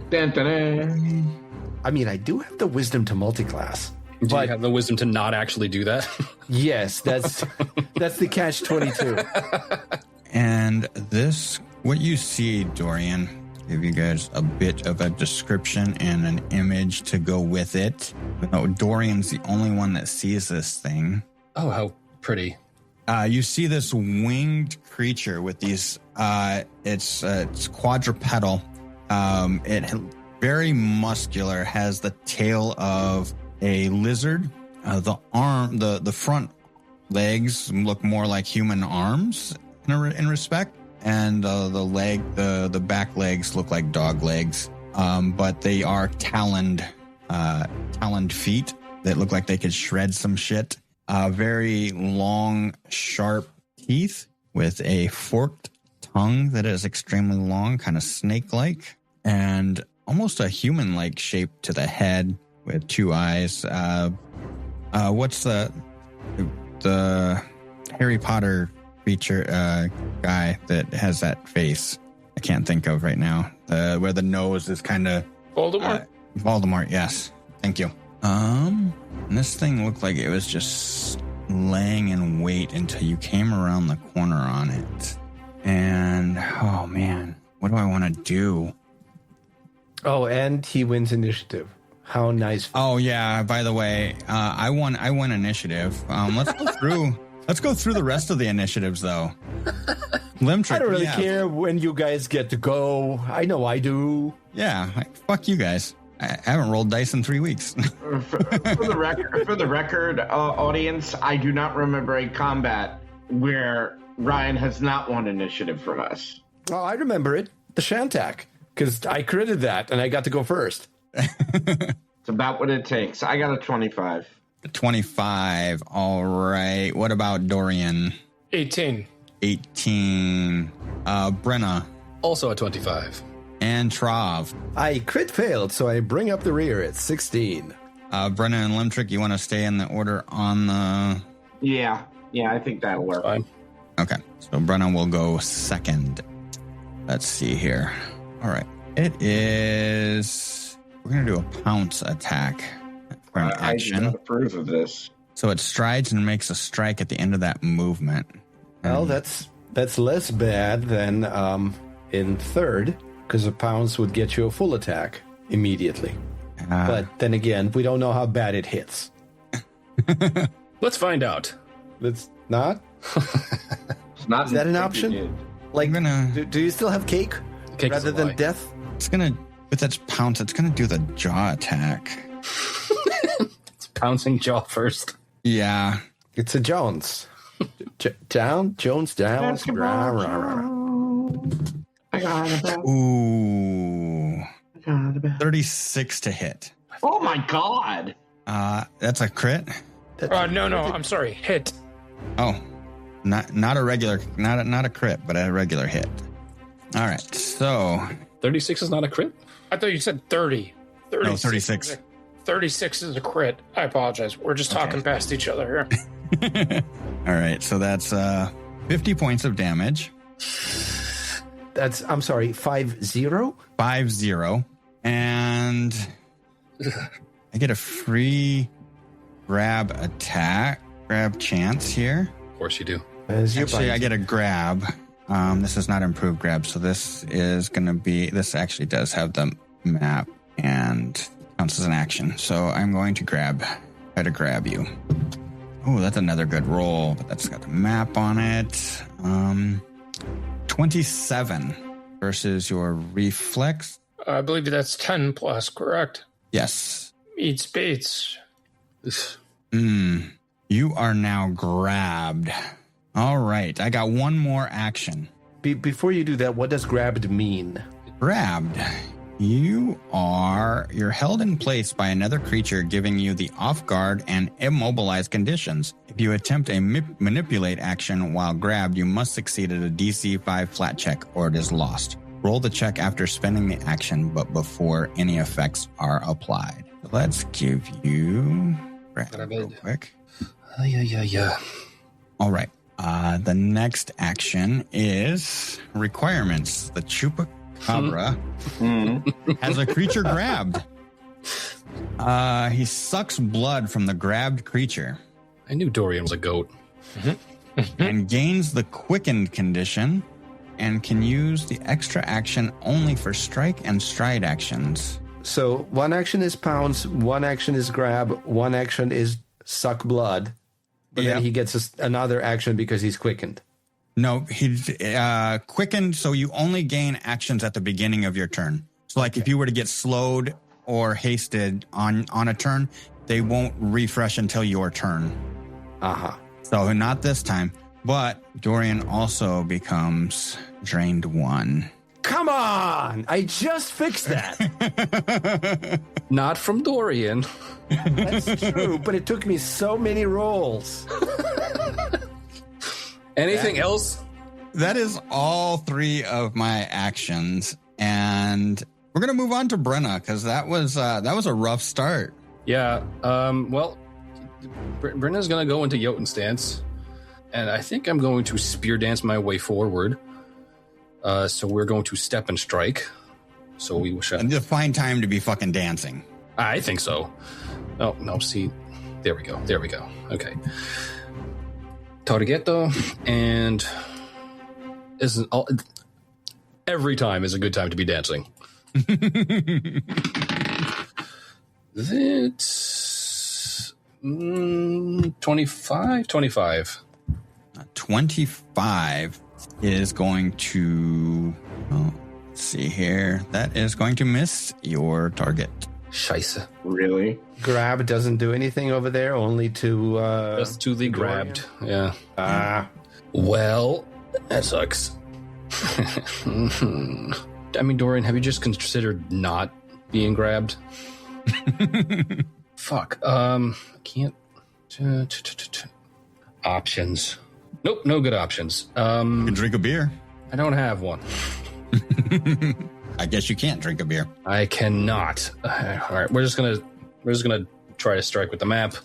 Dun, dun, dun. I mean, I do have the wisdom to multiclass. Do you have the wisdom to not actually do that? Yes, that's the catch-22. And this, what you see, Dorian, give you guys a bit of a description and an image to go with it. No, Dorian's the only one that sees this thing. Oh, how pretty. You see this winged creature with these, it's quadrupedal. It very muscular, has the tail of a lizard. The front legs look more like human arms in respect. And the back legs look like dog legs. But they are taloned feet that look like they could shred some shit. Very long, sharp teeth with a forked tongue that is extremely long, kind of snake-like, and almost a human-like shape to the head with 2 eyes. What's the Harry Potter creature guy that has that face? I can't think of right now. Where the nose is kind of Voldemort? Voldemort, yes. Thank you. And this thing looked like it was just laying in wait until you came around the corner on it. And, oh man, what do I want to do? Oh, and he wins initiative. How nice. Oh yeah, by the way, I won initiative. Let's go through the rest of the initiatives though. Limtrick, I don't really care when you guys get to go. I know I do. Yeah, fuck you guys. I haven't rolled dice in 3 weeks. For the record, audience, I do not remember a combat where Ryan has not won initiative from us. Oh, I remember it. The Shantak. Because I critted that, and I got to go first. It's about what it takes. I got a 25. 25. All right. What about Dorian? 18. 18. Brenna. Also a 25. And Trav. I crit failed, so I bring up the rear at 16. Brenna and Limtrick, you want to stay in the order on the... Yeah, I think that'll work. Fine. Okay, so Brenna will go second. Let's see here. All right. It is... We're going to do a pounce attack for an action. I do not approve of this. So it strides and makes a strike at the end of that movement. Well, that's less bad than in third, because a pounce would get you a full attack immediately. But then again, we don't know how bad it hits. Let's find out. Let's not? It's not. Is that an option? Like, do you still have cake Cake rather than death? It's going to, with its pounce, it's going to do the jaw attack. It's pouncing jaw first. Yeah. It's a Jones. Jones Downs. Ooh. 36 to hit. Oh my god. That's a crit? No, I'm sorry. Hit. Oh. Not a regular, not a crit, but a regular hit. All right. So 36 is not a crit? I thought you said 30. 36. 36 is a crit. I apologize. We're just talking past each other here. All right. So that's 50 points of damage. That's, I'm sorry, 5-0? 5-0. And I get a free grab chance here. Of course you do. Actually, I get a grab. This is not improved grab, so this is going to be... This actually does have the map and counts as an action. So I'm going to try to grab you. Oh, that's another good roll, but that's got the map on it. 27 versus your reflex. I believe that's 10 plus, correct? Yes. Eats Bates. You are now grabbed. All right. I got one more action. Before you do that, what does grabbed mean? Grabbed. You're held in place by another creature, giving you the off guard and immobilized conditions. If you attempt a manipulate action while grabbed, you must succeed at a DC 5 flat check or it is lost. Roll the check after spending the action, but before any effects are applied. Let's give you grab real quick. Yeah. All right. The next action is requirements. The Chupacabra has a creature grabbed. He sucks blood from the grabbed creature. I knew Dorian was a goat. And gains the quickened condition and can use the extra action only for strike and stride actions. So one action is pounce, one action is grab, one action is suck blood. But then he gets another action because he's quickened. No, he's quickened, so you only gain actions at the beginning of your turn. So, like, if you were to get slowed or hasted on a turn, they won't refresh until your turn. So, not this time. But Dorian also becomes drained 1. Come on! I just fixed that. Not from Dorian. That's true, but it took me so many rolls. Anything else? That is all 3 of my actions, and we're gonna move on to Brenna because that was a rough start. Yeah. Well, Brenna's gonna go into Jotun stance, and I think I'm going to spear dance my way forward. So we're going to step and strike. So we wish. And just find time to be fucking dancing. I think so. Oh no! See, there we go. Okay. Targetto, and every time is a good time to be dancing. That's 25. 25 is going to... let's see here. That is going to miss your target. Scheiße. Really? Grab doesn't do anything over there, only to... Just to the grabbed. Yeah. Well, that sucks. I mean, Dorian, have you just considered not being grabbed? Fuck. Can't... Options. Nope, no good options. You can drink a beer. I don't have one. I guess you can't drink a beer. I cannot. All right, we're just gonna try to strike with the map.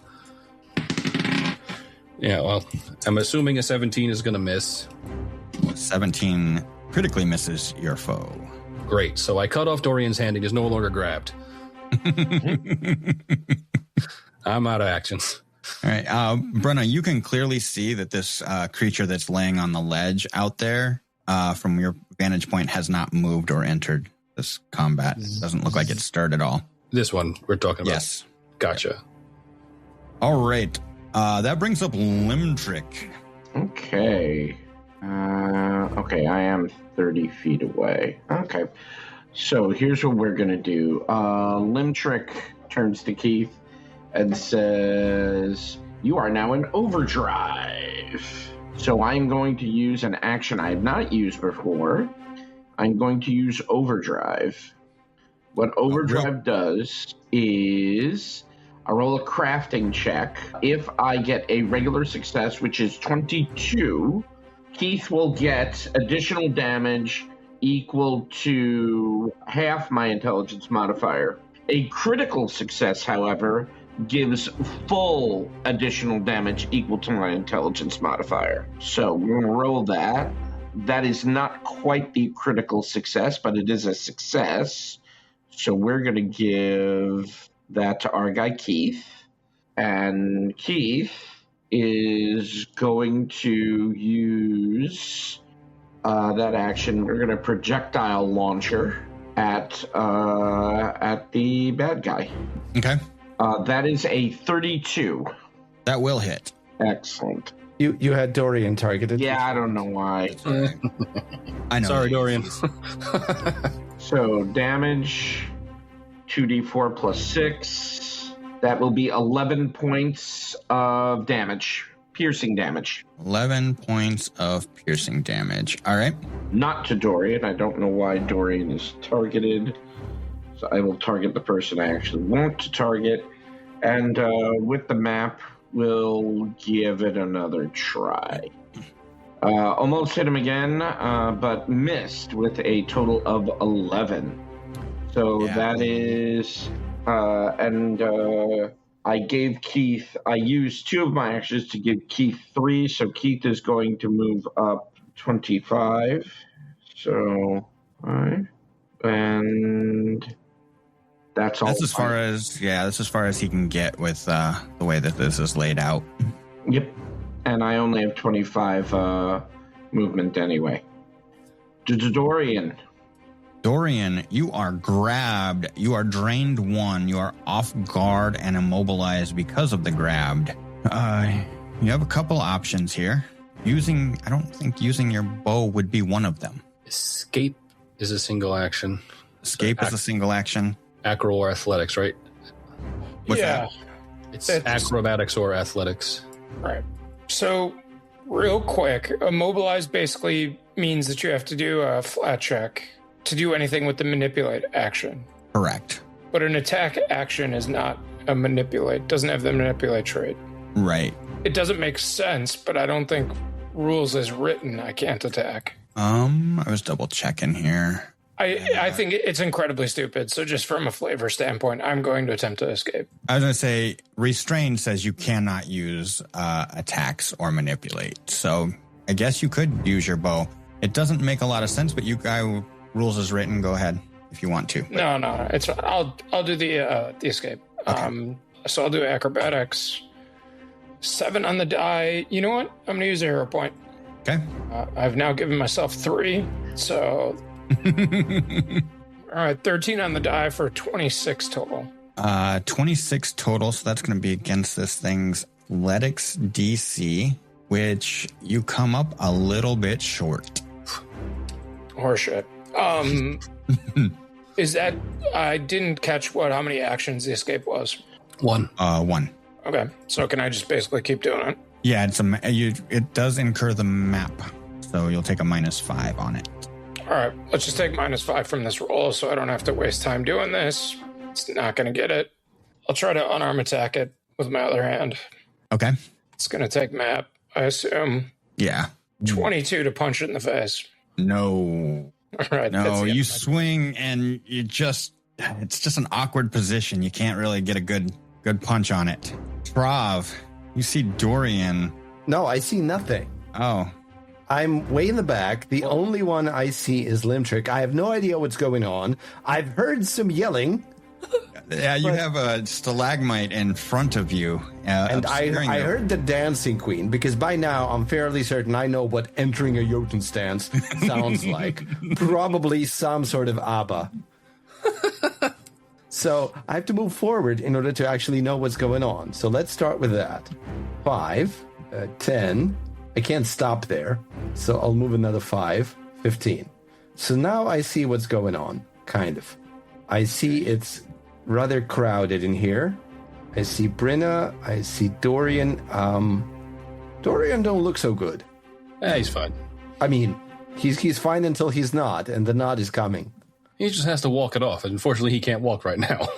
Yeah, well, I'm assuming a 17 is gonna miss. 17 critically misses your foe. Great. So I cut off Dorian's hand. He is no longer grabbed. I'm out of actions. All right, Brenna, you can clearly see that this creature that's laying on the ledge out there, from your vantage point, has not moved or entered this combat. It doesn't look like it's stirred at all. This one we're talking about. Yes. Gotcha. All right. That brings up Limtrick. Okay. Okay, I am 30 feet away. Okay. So here's what we're going to do. Limtrick turns to Keith and says, "You are now in overdrive." So I'm going to use an action I have not used before. I'm going to use overdrive. What overdrive does is I roll a crafting check. If I get a regular success, which is 22, Keith will get additional damage equal to half my intelligence modifier. A critical success, however, gives full additional damage equal to my intelligence modifier. So we're going to roll that. That is not quite the critical success, but it is a success. So we're going to give that to our guy Keith. And Keith is going to use that action. We're going to projectile launcher at the bad guy. Okay. That is a 32. That will hit. Excellent. You had Dorian targeted. Yeah, I don't know why. I know. Sorry, Dorian. So damage, 2d4 plus 6. That will be 11 points of damage. Piercing damage. 11 points of piercing damage. All right. Not to Dorian. I don't know why Dorian is targeted. So I will target the person I actually want to target. And with the map, we'll give it another try. Almost hit him again, but missed with a total of 11. So that is... I gave Keith... I used 2 of my actions to give Keith 3, so Keith is going to move up 25. So... Alright. And... That's all. That's as far as he can get with the way that this is laid out. Yep. And I only have 25 movement anyway. Dorian. Dorian, you are grabbed. You are drained 1. You are off guard and immobilized because of the grabbed. You have a couple options here. I don't think using your bow would be one of them. Escape is a single action. Escape is a single action. Acro or athletics, right? What's that? It's acrobatics or athletics. Right. So, real quick, immobilize basically means that you have to do a flat check to do anything with the manipulate action. Correct. But an attack action is not a manipulate, doesn't have the manipulate trait. Right. It doesn't make sense, but I don't think rules as written I can't attack. I was double checking here. I think it's incredibly stupid. So just from a flavor standpoint, I'm going to attempt to escape. I was going to say, restrain says you cannot use attacks or manipulate. So I guess you could use your bow. It doesn't make a lot of sense, but rules as written. Go ahead if you want to. No, it's I'll do the escape. Okay. So I'll do acrobatics. 7 on the die. You know what? I'm going to use a hero point. Okay. I've now given myself 3. So. All right, 13 on the die for 26 total. 26 total, so that's going to be against this thing's athletics DC, which you come up a little bit short. Horseshit. Is that... I didn't catch how many actions the escape was. 1. 1. Okay, so can I just basically keep doing it? Yeah, it does incur the map, so you'll take a -5 on it. All right, let's just take -5 from this roll so I don't have to waste time doing this. It's not going to get it. I'll try to unarm attack it with my other hand. Okay. It's going to take map, I assume. Yeah. 22 to punch it in the face. No. All right. No, you swing and it's just an awkward position. You can't really get a good punch on it. Trav, you see Dorian. No, I see nothing. Oh. I'm way in the back. The only one I see is Limtrick. I have no idea what's going on. I've heard some yelling. Yeah, you have a stalagmite in front of you. And I heard the dancing queen, because by now I'm fairly certain I know what entering a Jotun stance sounds like. Probably some sort of ABBA. So I have to move forward in order to actually know what's going on. So let's start with that. 5, 10... I can't stop there, so I'll move another 5, 15. So now I see what's going on, kind of. I see it's rather crowded in here. I see Brenna, I see Dorian. Dorian don't look so good. He's fine. I mean, he's fine until he's not, and the not is coming. He just has to walk it off, and unfortunately he can't walk right now.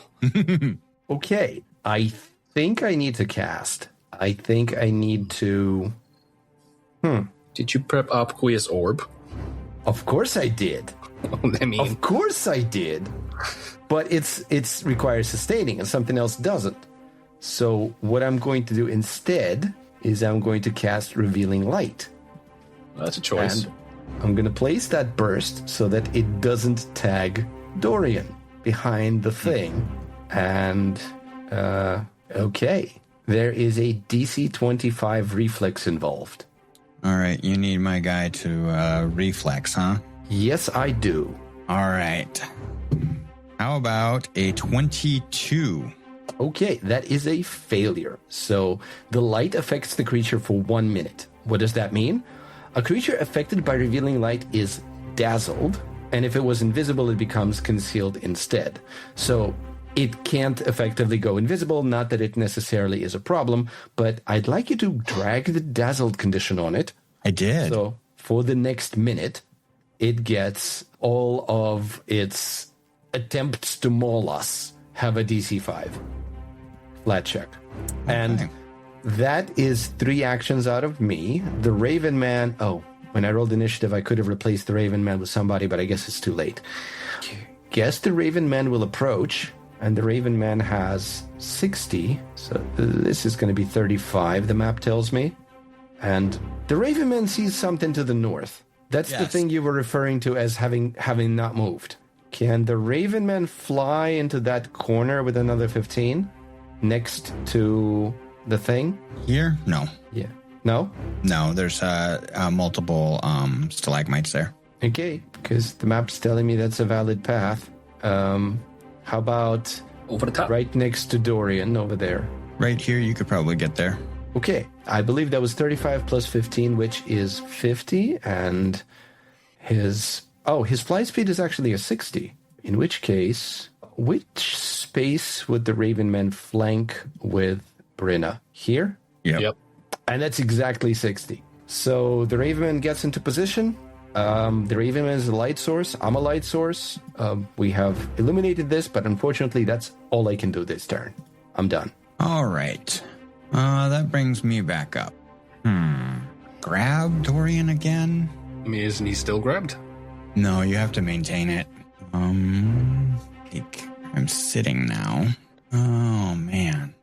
Okay, I think I need to cast. I think I need to... Did you prep Aqueous Orb? Of course I did. Of course I did. But it requires sustaining, and something else doesn't. So what I'm going to do instead is I'm going to cast Revealing Light. That's a choice. And I'm going to place that burst so that it doesn't tag Dorian behind the thing. And Okay. There is a DC 25 reflex involved. All right, you need my guy to reflex, huh? Yes, I do. All right. How about a 22? Okay, that is a failure. So the light affects the creature for 1 minute. What does that mean? A creature affected by revealing light is dazzled, and if it was invisible, it becomes concealed instead. So it can't effectively go invisible, not that it necessarily is a problem, but I'd like you to drag the dazzled condition on it. I did. So for the next minute, it gets all of its attempts to maul us have a DC 5. Flat check. And that is 3 actions out of me. The Raven Man... Oh, when I rolled initiative, I could have replaced the Raven Man with somebody, but I guess it's too late. Guess the Raven Man will approach, and the Raven Man has 60. So this is going to be 35, the map tells me. And the Raven Man sees something to the north. That's the thing you were referring to as having not moved. Can the Raven Man fly into that corner with another 15 next to the thing? Here? No. Yeah. No? No, there's multiple stalagmites there. Okay, because the map's telling me that's a valid path. How about Over the top. right next to Dorian over there? Right here, you could probably get there. Okay, I believe that was 35 plus 15, which is 50, and his flight speed is actually a 60. In which case, which space would the Raven Man flank with Brenna? Here? Yep. And that's exactly 60. So the Raven Man gets into position. The Raven Man is a light source. I'm a light source. We have illuminated this, but unfortunately, that's all I can do this turn. I'm done. All right. That brings me back up. Grab Dorian again? I mean, isn't he still grabbed? No, you have to maintain it. I'm sitting now. Oh, man.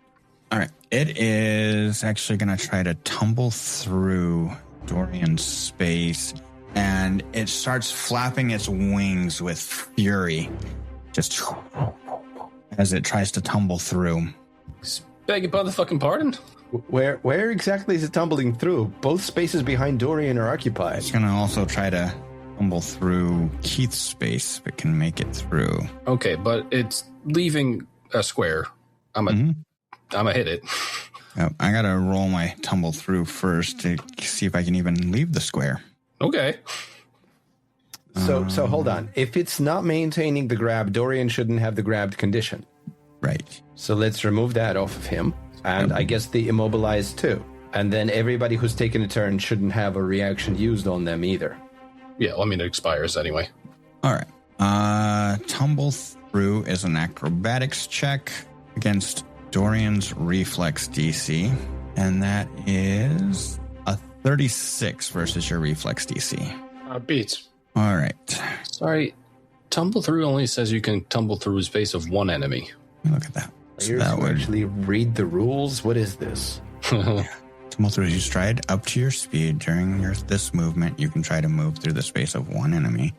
All right. It is actually going to try to tumble through Dorian's space, and it starts flapping its wings with fury, just as it tries to tumble through. Beg your motherfucking pardon? Where exactly is it tumbling through? Both spaces behind Dorian are occupied. It's going to also try to tumble through Keith's space, but can make it through. Okay, but it's leaving a square. I'm gonna hit it. I got to roll my tumble through first to see if I can even leave the square. Okay. So hold on. If it's not maintaining the grab, Dorian shouldn't have the grabbed condition. Right. So let's remove that off of him. And I guess the immobilized too. And then everybody who's taken a turn shouldn't have a reaction used on them either. Yeah, well, I mean, it expires anyway. All right. Tumble through is an acrobatics check against Dorian's reflex DC. And that is a 36 versus your reflex DC. Beats. All right. Sorry, tumble through only says you can tumble through a space of one enemy. Look at that. So Players that who would actually read the rules. What is this? tumble through as you stride up to your speed during this movement. You can try to move through the space of one enemy.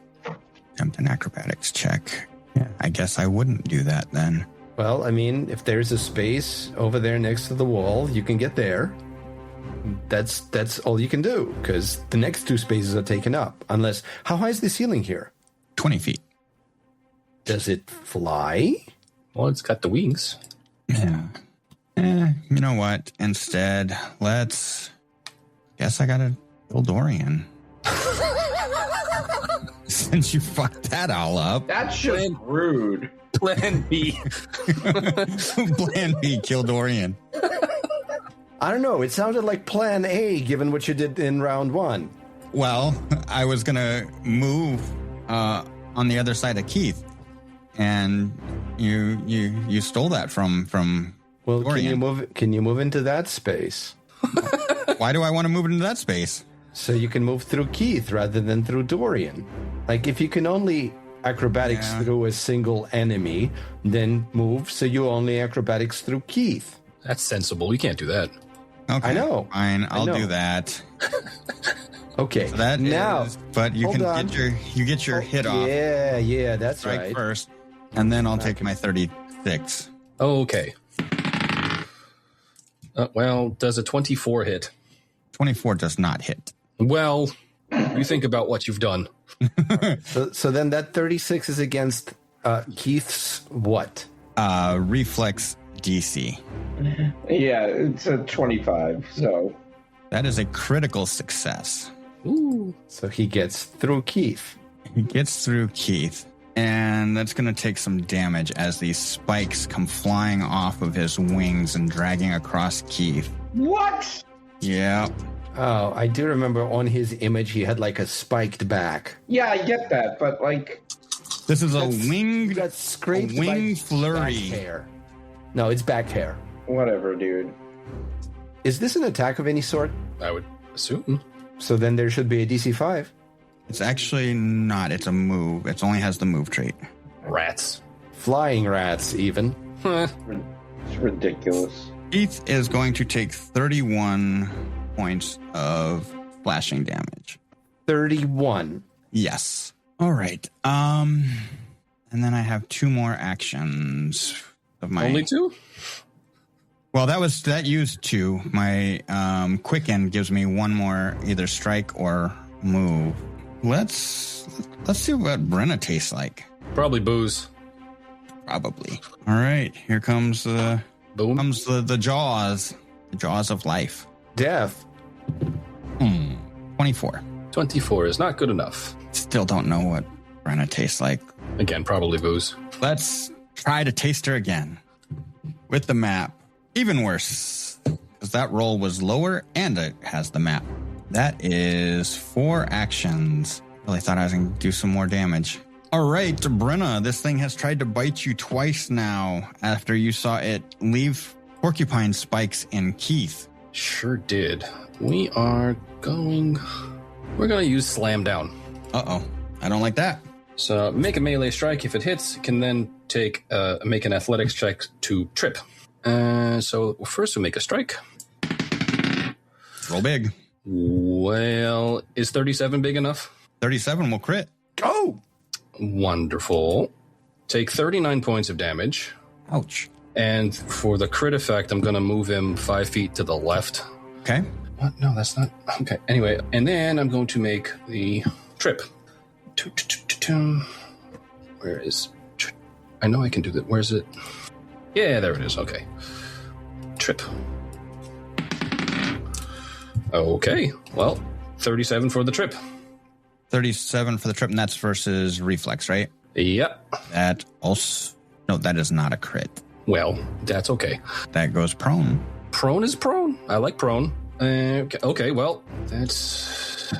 Attempt an acrobatics check. Yeah, I guess I wouldn't do that then. Well, I mean, if there's a space over there next to the wall, you can get there. That's all you can do, because the next 2 spaces are taken up. Unless, how high is the ceiling here? 20 feet. Does it fly? Well, it's got the wings. Yeah. You know what? Instead, guess I gotta kill Dorian. Since you fucked that all up. That's just rude. Plan B. Plan B, kill Dorian. I don't know. It sounded like Plan A, given what you did in round 1. Well, I was gonna move on the other side of Keith, and you stole that from. Well, Dorian. can you move into that space? Why do I want to move into that space? So you can move through Keith rather than through Dorian. Like, if you can only acrobatics through a single enemy, then move so you only acrobatics through Keith. That's sensible. We can't do that. I Okay, know. Fine, I'll know. do that. Okay. So that now, but you hold can on. get your hit off. Yeah, that's Strike right. first, and then I'll take my 36. Okay. Well, does a 24 hit? 24 does not hit. Well, you think about what you've done. So then that 36 is against Keith's what? Reflex DC. Yeah, it's a 25, so... That is a critical success. Ooh. So he gets through Keith. He gets through Keith, and that's going to take some damage as these spikes come flying off of his wings and dragging across Keith. What? Yeah. Oh, I do remember on his image he had like a spiked back. Yeah, I get that, but like... This is a winged, That's scraped wing by flurry. back hair. No, it's back hair. Whatever, dude. Is this an attack of any sort? I would assume. So then there should be a DC 5. It's actually not. It's a move. It only has the move trait. Rats. Flying rats, even. It's ridiculous. Keith is going to take 31 points of slashing damage. 31. Yes. All right. And then I have 2 more actions of my... Only 2? Well, that used 2. My quicken gives me 1 more either strike or move. Let's see what Brenna tastes like. Probably booze. Probably. All right. Here comes Boom. the jaws. The jaws of life. Death. 24. 24 is not good enough. Still don't know what Brenna tastes like. Again, probably booze. Let's try to taste her again. With the map. Even worse. Because that roll was lower and it has the map. That is 4 actions. Really thought I was going to do some more damage. All right, Brenna, this thing has tried to bite you twice now after you saw it leave porcupine spikes in Keith. Sure did. We're going to use Slam Down. Uh-oh. I don't like that. So make a melee strike. If it hits, it can then make an athletics check to trip. So first we'll make a strike. Roll big. Well, is 37 big enough? 37 will crit. Go! Wonderful. Take 39 points of damage. Ouch. And for the crit effect, I'm going to move him 5 feet to the left. Okay. What? No, that's not... Okay, anyway. And then I'm going to make the trip. Where is... I know I can do that. Where's it? Yeah, there it is. Okay. Trip. Okay. Well, 37 for the trip. 37 for the trip, and that's versus reflex, right? Yep. That also... No, that is not a crit. Well, that's okay. That goes prone. Prone is prone. I like prone. Okay, well, that's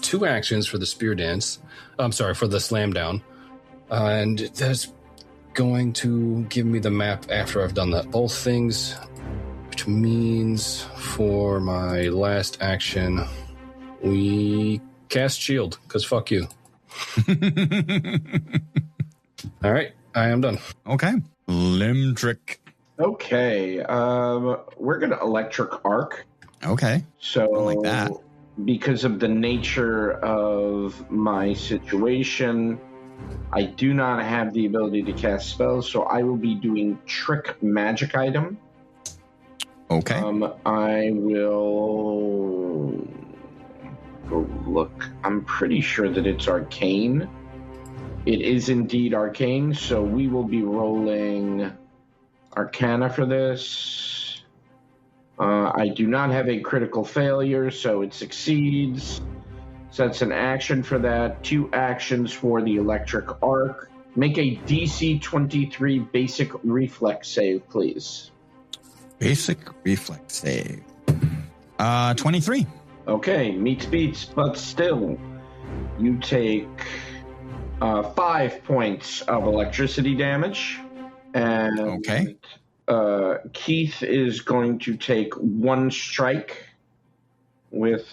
2 actions for the spear dance. I'm sorry, for the slam down. And that's going to give me the map after I've done that. Both things, which means for my last action, we cast shield, because fuck you. All right, I am done. Okay. Limb trick. Okay, we're going to electric arc. Okay. So, Don't like that. Because of the nature of my situation, I do not have the ability to cast spells, so I will be doing trick magic item. Okay. I will go look. I'm pretty sure that it's arcane. It is indeed arcane, so we will be rolling Arcana for this. I do not have a critical failure, so it succeeds. So that's an action for that. 2 actions for the electric arc. Make a DC 23 basic reflex save, please. Basic reflex save. 23. Okay, meets beats, but still, you take 5 points of electricity damage. And Okay. Keith is going to take 1 strike with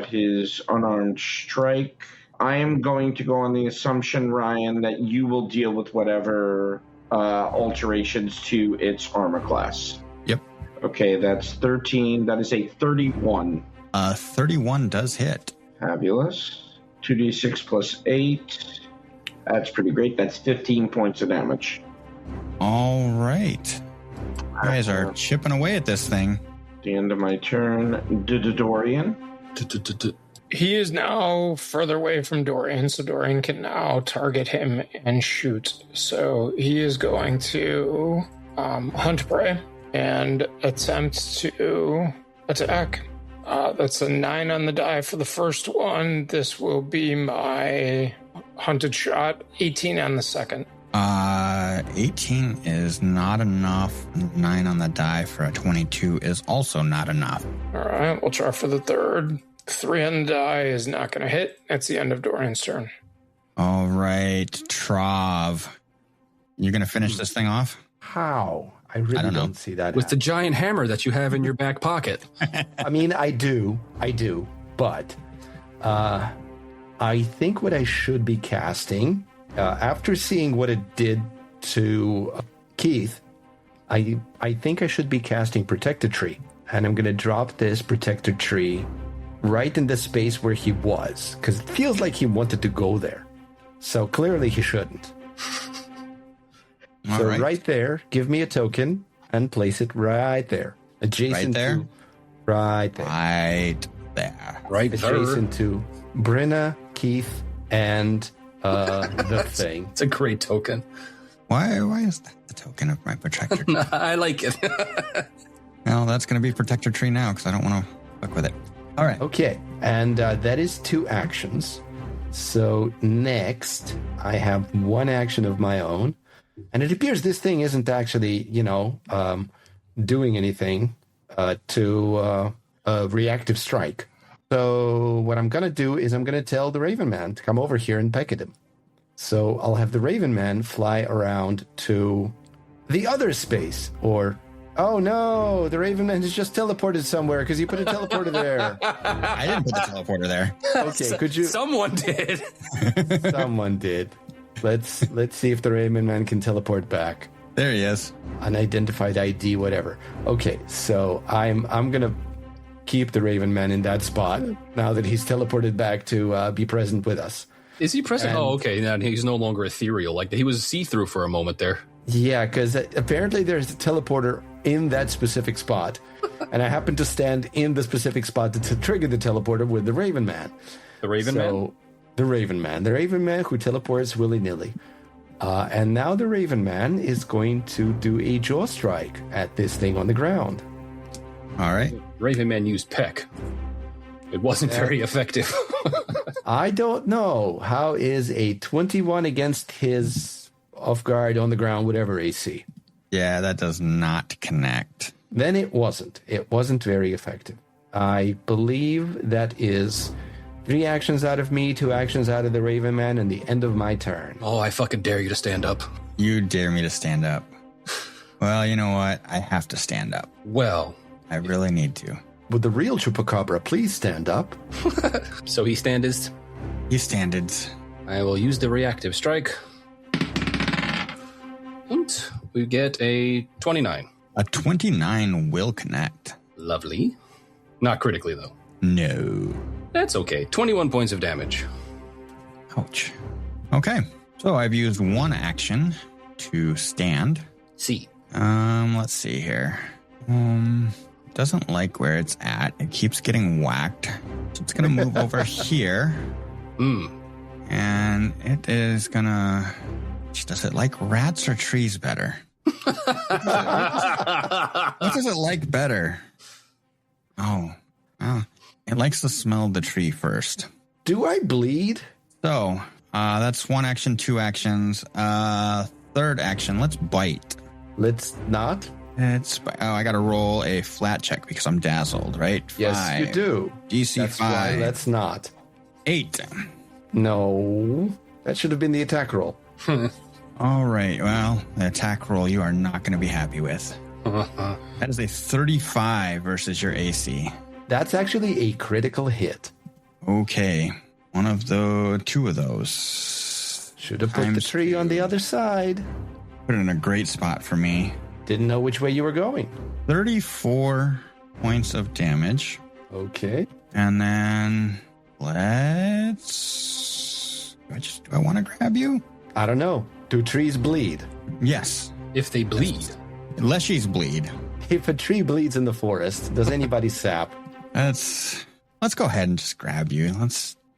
his unarmed strike. I am going to go on the assumption, Ryan, that you will deal with whatever alterations to its armor class. Yep. Okay, that's 13. That is a 31. 31 does hit. Fabulous. 2d6 plus 8. That's pretty great. That's 15 points of damage. All right. You guys are chipping away at this thing. The end of my turn. Dorian. He is now further away from Dorian, so Dorian can now target him and shoot. So he is going to hunt prey and attempt to attack. That's a 9 on the die for the first one. This will be my hunted shot. 18 on the second. 18 is not enough. 9 on the die for a 22 is also not enough. All right, we'll try for the third. 3 on the die is not going to hit. That's the end of Dorian's turn. All right, Trav. You're going to finish this thing off? How? I really don't see that. With the giant hammer that you have in your back pocket. I mean, I do. But I think what I should be casting, after seeing what it did to Keith, I think I should be casting Protector Tree. And I'm going to drop this Protector Tree right in the space where he was, because it feels like he wanted to go there. So clearly he shouldn't. So right there, give me a token and place it right there. Adjacent to... Right there. Right there. Right there. Adjacent to Brenna, Keith, and the thing. It's a great token. Why is that the token of my Protector Tree? I like it. Well, that's going to be Protector Tree now, because I don't want to fuck with it. All right. Okay, and that is 2 actions. So next, I have 1 action of my own. And it appears this thing isn't actually, doing anything to a reactive strike. So what I'm going to do is I'm going to tell the Raven Man to come over here and peck at him. So I'll have the Raven Man fly around to the other space, or... Oh no, the Raven Man has just teleported somewhere because you put a teleporter there. I didn't put the teleporter there. Okay, could you... Someone did. Someone did. Let's see if the Raven Man can teleport back. There he is. Unidentified ID, whatever. Okay, so I'm gonna keep the Raven Man in that spot now that he's teleported back to be present with us. Is he present? Oh, okay. Now he's no longer ethereal. Like he was see-through for a moment there. Yeah, because apparently there's a teleporter in that specific spot, and I happen to stand in the specific spot to trigger the teleporter with the Raven Man. The Raven Man? The Raven Man. The Raven Man who teleports willy-nilly. And now the Raven Man is going to do a jaw strike at this thing on the ground. All right. Raven Man used Peck. It wasn't very effective. I don't know. How is a 21 against his off guard on the ground, whatever AC? Yeah, that does not connect. Then it wasn't. It wasn't very effective. I believe that is 3 actions out of me, 2 actions out of the Raven Man, and the end of my turn. Oh, I fucking dare you to stand up. You dare me to stand up. Well, you know what? I have to stand up. Well, I really need to. Would the real Chupacabra please stand up? So he stands. He stands. I will use the reactive strike. And we get a 29. A 29 will connect. Lovely. Not critically, though. No. That's okay. 21 points of damage. Ouch. Okay. So I've used 1 action to stand. See. Let's see here. Doesn't like where it's at. It keeps getting whacked. So it's going to move over here. And it is going to... Does it like rats or trees better? What does it like better? Oh, it likes to smell the tree first. Do I bleed? So, that's 1 action, 2 actions. 3rd action, let's bite. Let's not? I got to roll a flat check because I'm dazzled, right? Yes, 5. you do. DC That's 5. why that's not. 8. No. That should have been the attack roll. All right. Well, the attack roll you are not going to be happy with. That is a 35 versus your AC. That's actually a critical hit. Okay. 2 of those. Should have put the tree on the other side. Put it in a great spot for me. Didn't know which way you were going. 34 points of damage. Okay. And then let's... Do I want to grab you? I don't know. Do trees bleed? Yes. If they bleed. Leshies bleed. if a tree bleeds in the forest, does anybody sap? Let's go ahead and just grab you.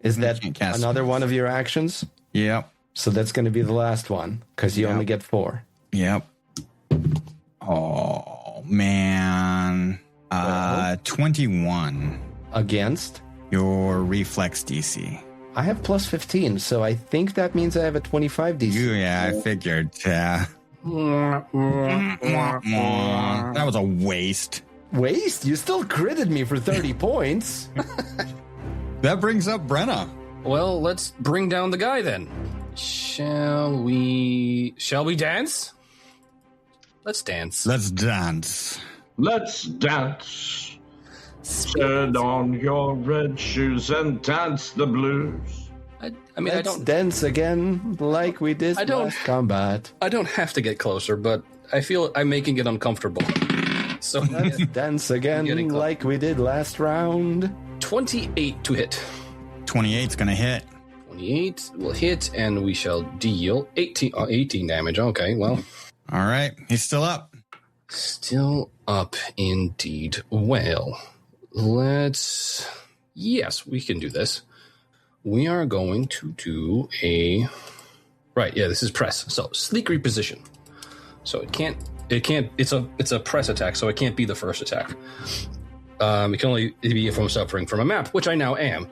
Is that another one of your actions? Yep. So that's going to be the last one, because you only get 4. Yep. Oh, man. 21. Against? Your reflex DC. I have plus 15, so I think that means I have a 25 DC. Yeah, I figured. Yeah. That was a waste. Waste? You still critted me for 30 points. That brings up Brenna. Well, let's bring down the guy then. Shall we dance? Let's dance. Let's dance. Let's dance. Turn on your red shoes and dance the blues. Let's dance again like we did last combat. I don't have to get closer, but I feel I'm making it uncomfortable. So let's dance again like we did last round. 28 to hit. 28's gonna hit. 28 will hit, and we shall deal 18 damage. Okay, well. All right, he's still up. Still up, indeed. Well, yes, we can do this. We are going to do this is press. So, sleek reposition. So it can't, it's a press attack, so it can't be the first attack. It can only be if I'm suffering from a map, which I now am.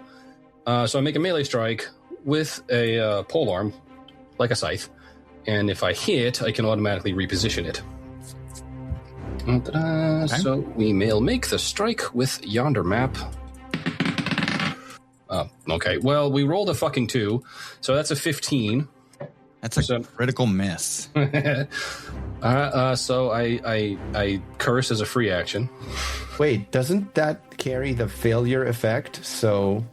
So I make a melee strike with a polearm, like a scythe, and if I hit, I can automatically reposition it. Okay. So we will make the strike with yonder map. Okay, well, we rolled a fucking 2, so that's a 15. That's a critical miss. So I curse as a free action. Wait, doesn't that carry the failure effect? So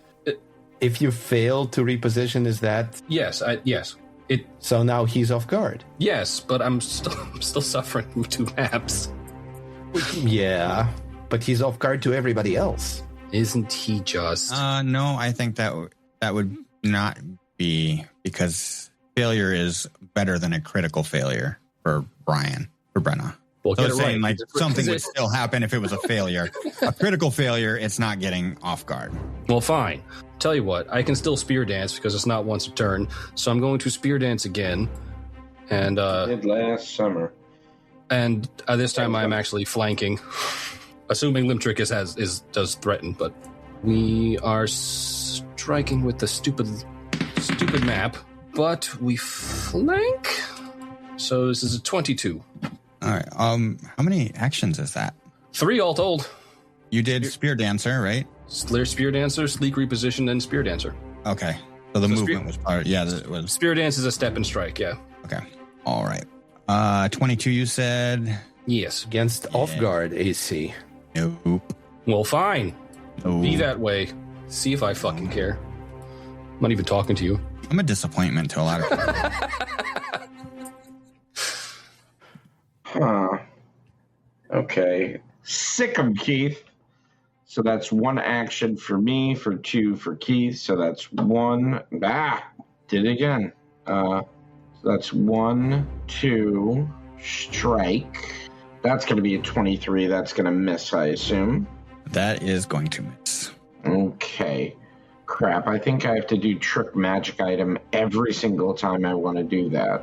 if you fail to reposition, is that... Yes, yes. So now he's off guard. Yes, but I'm still suffering from 2 maps. Yeah, but he's off guard to everybody else. Isn't he just? No, I think that would not be, because failure is better than a critical failure for Brenna. Well, so it's saying like something would still happen if it was a failure. A critical failure, it's not getting off guard. Well, fine. Tell you what, I can still spear dance because it's not once a turn. So I'm going to spear dance again, and I did last summer. And this time I'm actually flanking, assuming Limtrick does threaten. But we are striking with the stupid map, but we flank. So this is a 22. All right. How many actions is that? 3 all told. You did Spear Dancer, right? Spear Dancer, Sleek Reposition, and Spear Dancer. Okay. So the movement was part. Yeah, it was. Spear Dance is a step and strike. Yeah. Okay. All right. 22. You said. Yes. Against off guard AC. Nope. Well, fine. Nope. Be that way. See if I fucking care. I'm not even talking to you. I'm a disappointment to a lot of people. Huh. Okay. Sick 'em, Keith. So that's 1 action for me, for 2 for Keith. So that's 1. Did it again. So that's 1, 2, strike. That's going to be a 23. That's going to miss, I assume. That is going to miss. Okay. Crap. I think I have to do trick magic item every single time I want to do that.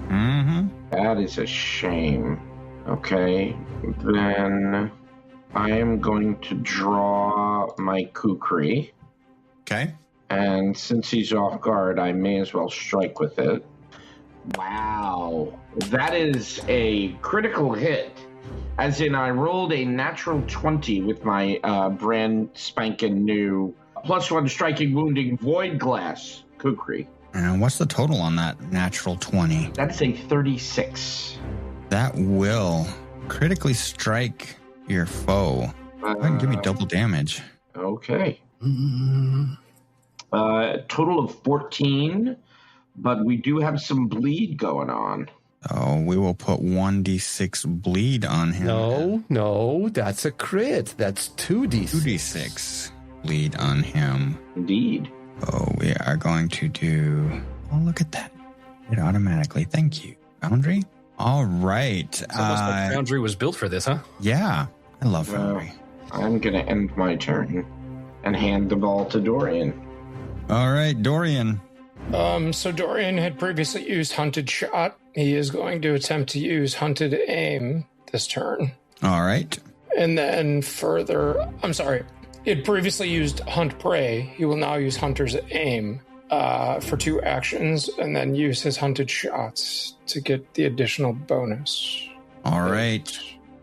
Mm-hmm. That is a shame. Okay. Then I am going to draw my Kukri. Okay. And since he's off guard, I may as well strike with it. Wow. That is a critical hit. As in, I rolled a natural 20 with my brand spanking new +1 striking wounding void glass Kukri. And what's the total on that natural 20? That's a 36. That will critically strike your foe. Go ahead and give me double damage. Okay. Total of 14, but we do have some bleed going on. Oh, we will put 1d6 bleed on him. No, that's a crit. That's 2d6. 2d6 bleed on him. Indeed. Oh, we are going to do... Oh, look at that. It automatically. Thank you. Boundary? All right. So it looks like Foundry was built for this, huh? Yeah, I love Foundry. I'm going to end my turn and hand the ball to Dorian. All right, Dorian. So Dorian had previously used Hunted Shot. He is going to attempt to use Hunted Aim this turn. All right. And then further, he had previously used Hunt Prey. He will now use Hunter's Aim for 2 actions and then use his Hunted Shots to get the additional bonus. All right.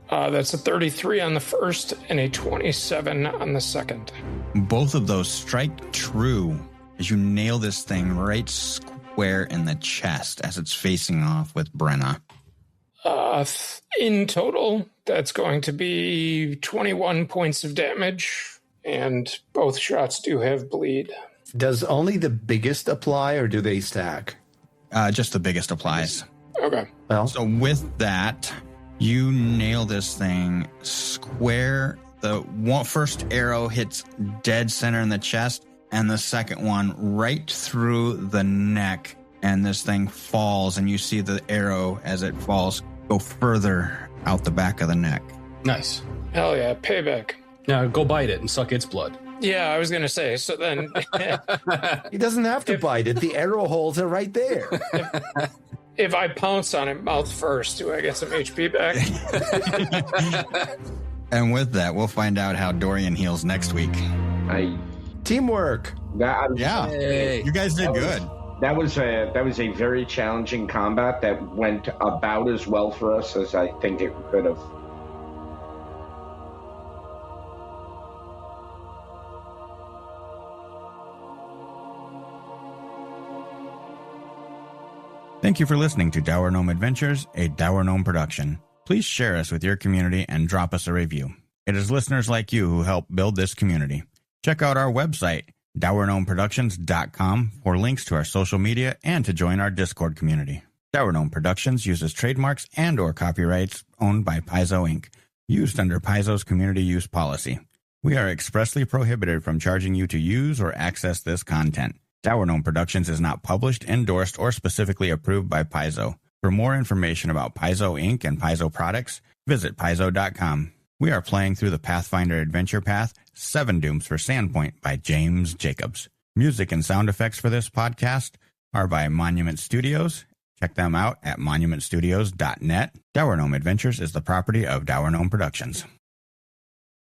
That's a 33 on the first and a 27 on the second. Both of those strike true as you nail this thing right square in the chest as it's facing off with Brenna. In total, that's going to be 21 points of damage, and both shots do have bleed. Does only the biggest apply, or do they stack? Just the biggest applies. Okay. Well, So with that, you nail this thing square. The first arrow hits dead center in the chest, and the second one right through the neck, and this thing falls, and you see the arrow as it falls go further out the back of the neck. Nice. Hell yeah, payback. Now go bite it and suck its blood. Yeah, I was going to say, so then... he doesn't have to bite it. The arrow holes are right there. If I pounce on it mouth first, do I get some HP back? And with that, we'll find out how Dorian heals next week. Teamwork. Yeah, Hey. you guys did good. That was a very challenging combat that went about as well for us as I think it could have. Thank you for listening to Dour Gnome Adventures, a Dour Gnome production. Please share us with your community and drop us a review. It is listeners like you who help build this community. Check out our website, DourGnomeProductions.com, for links to our social media and to join our Discord community. Dour Gnome Productions uses trademarks and or copyrights owned by Paizo Inc., used under Paizo's community use policy. We are expressly prohibited from charging you to use or access this content. Dour Gnome Productions is not published, endorsed, or specifically approved by Paizo. For more information about Paizo Inc. and Paizo products, visit Paizo.com. We are playing through the Pathfinder Adventure Path, 7 Dooms for Sandpoint by James Jacobs. Music and sound effects for this podcast are by Monument Studios. Check them out at monumentstudios.net. Dour Gnome Adventures is the property of Dour Gnome Productions.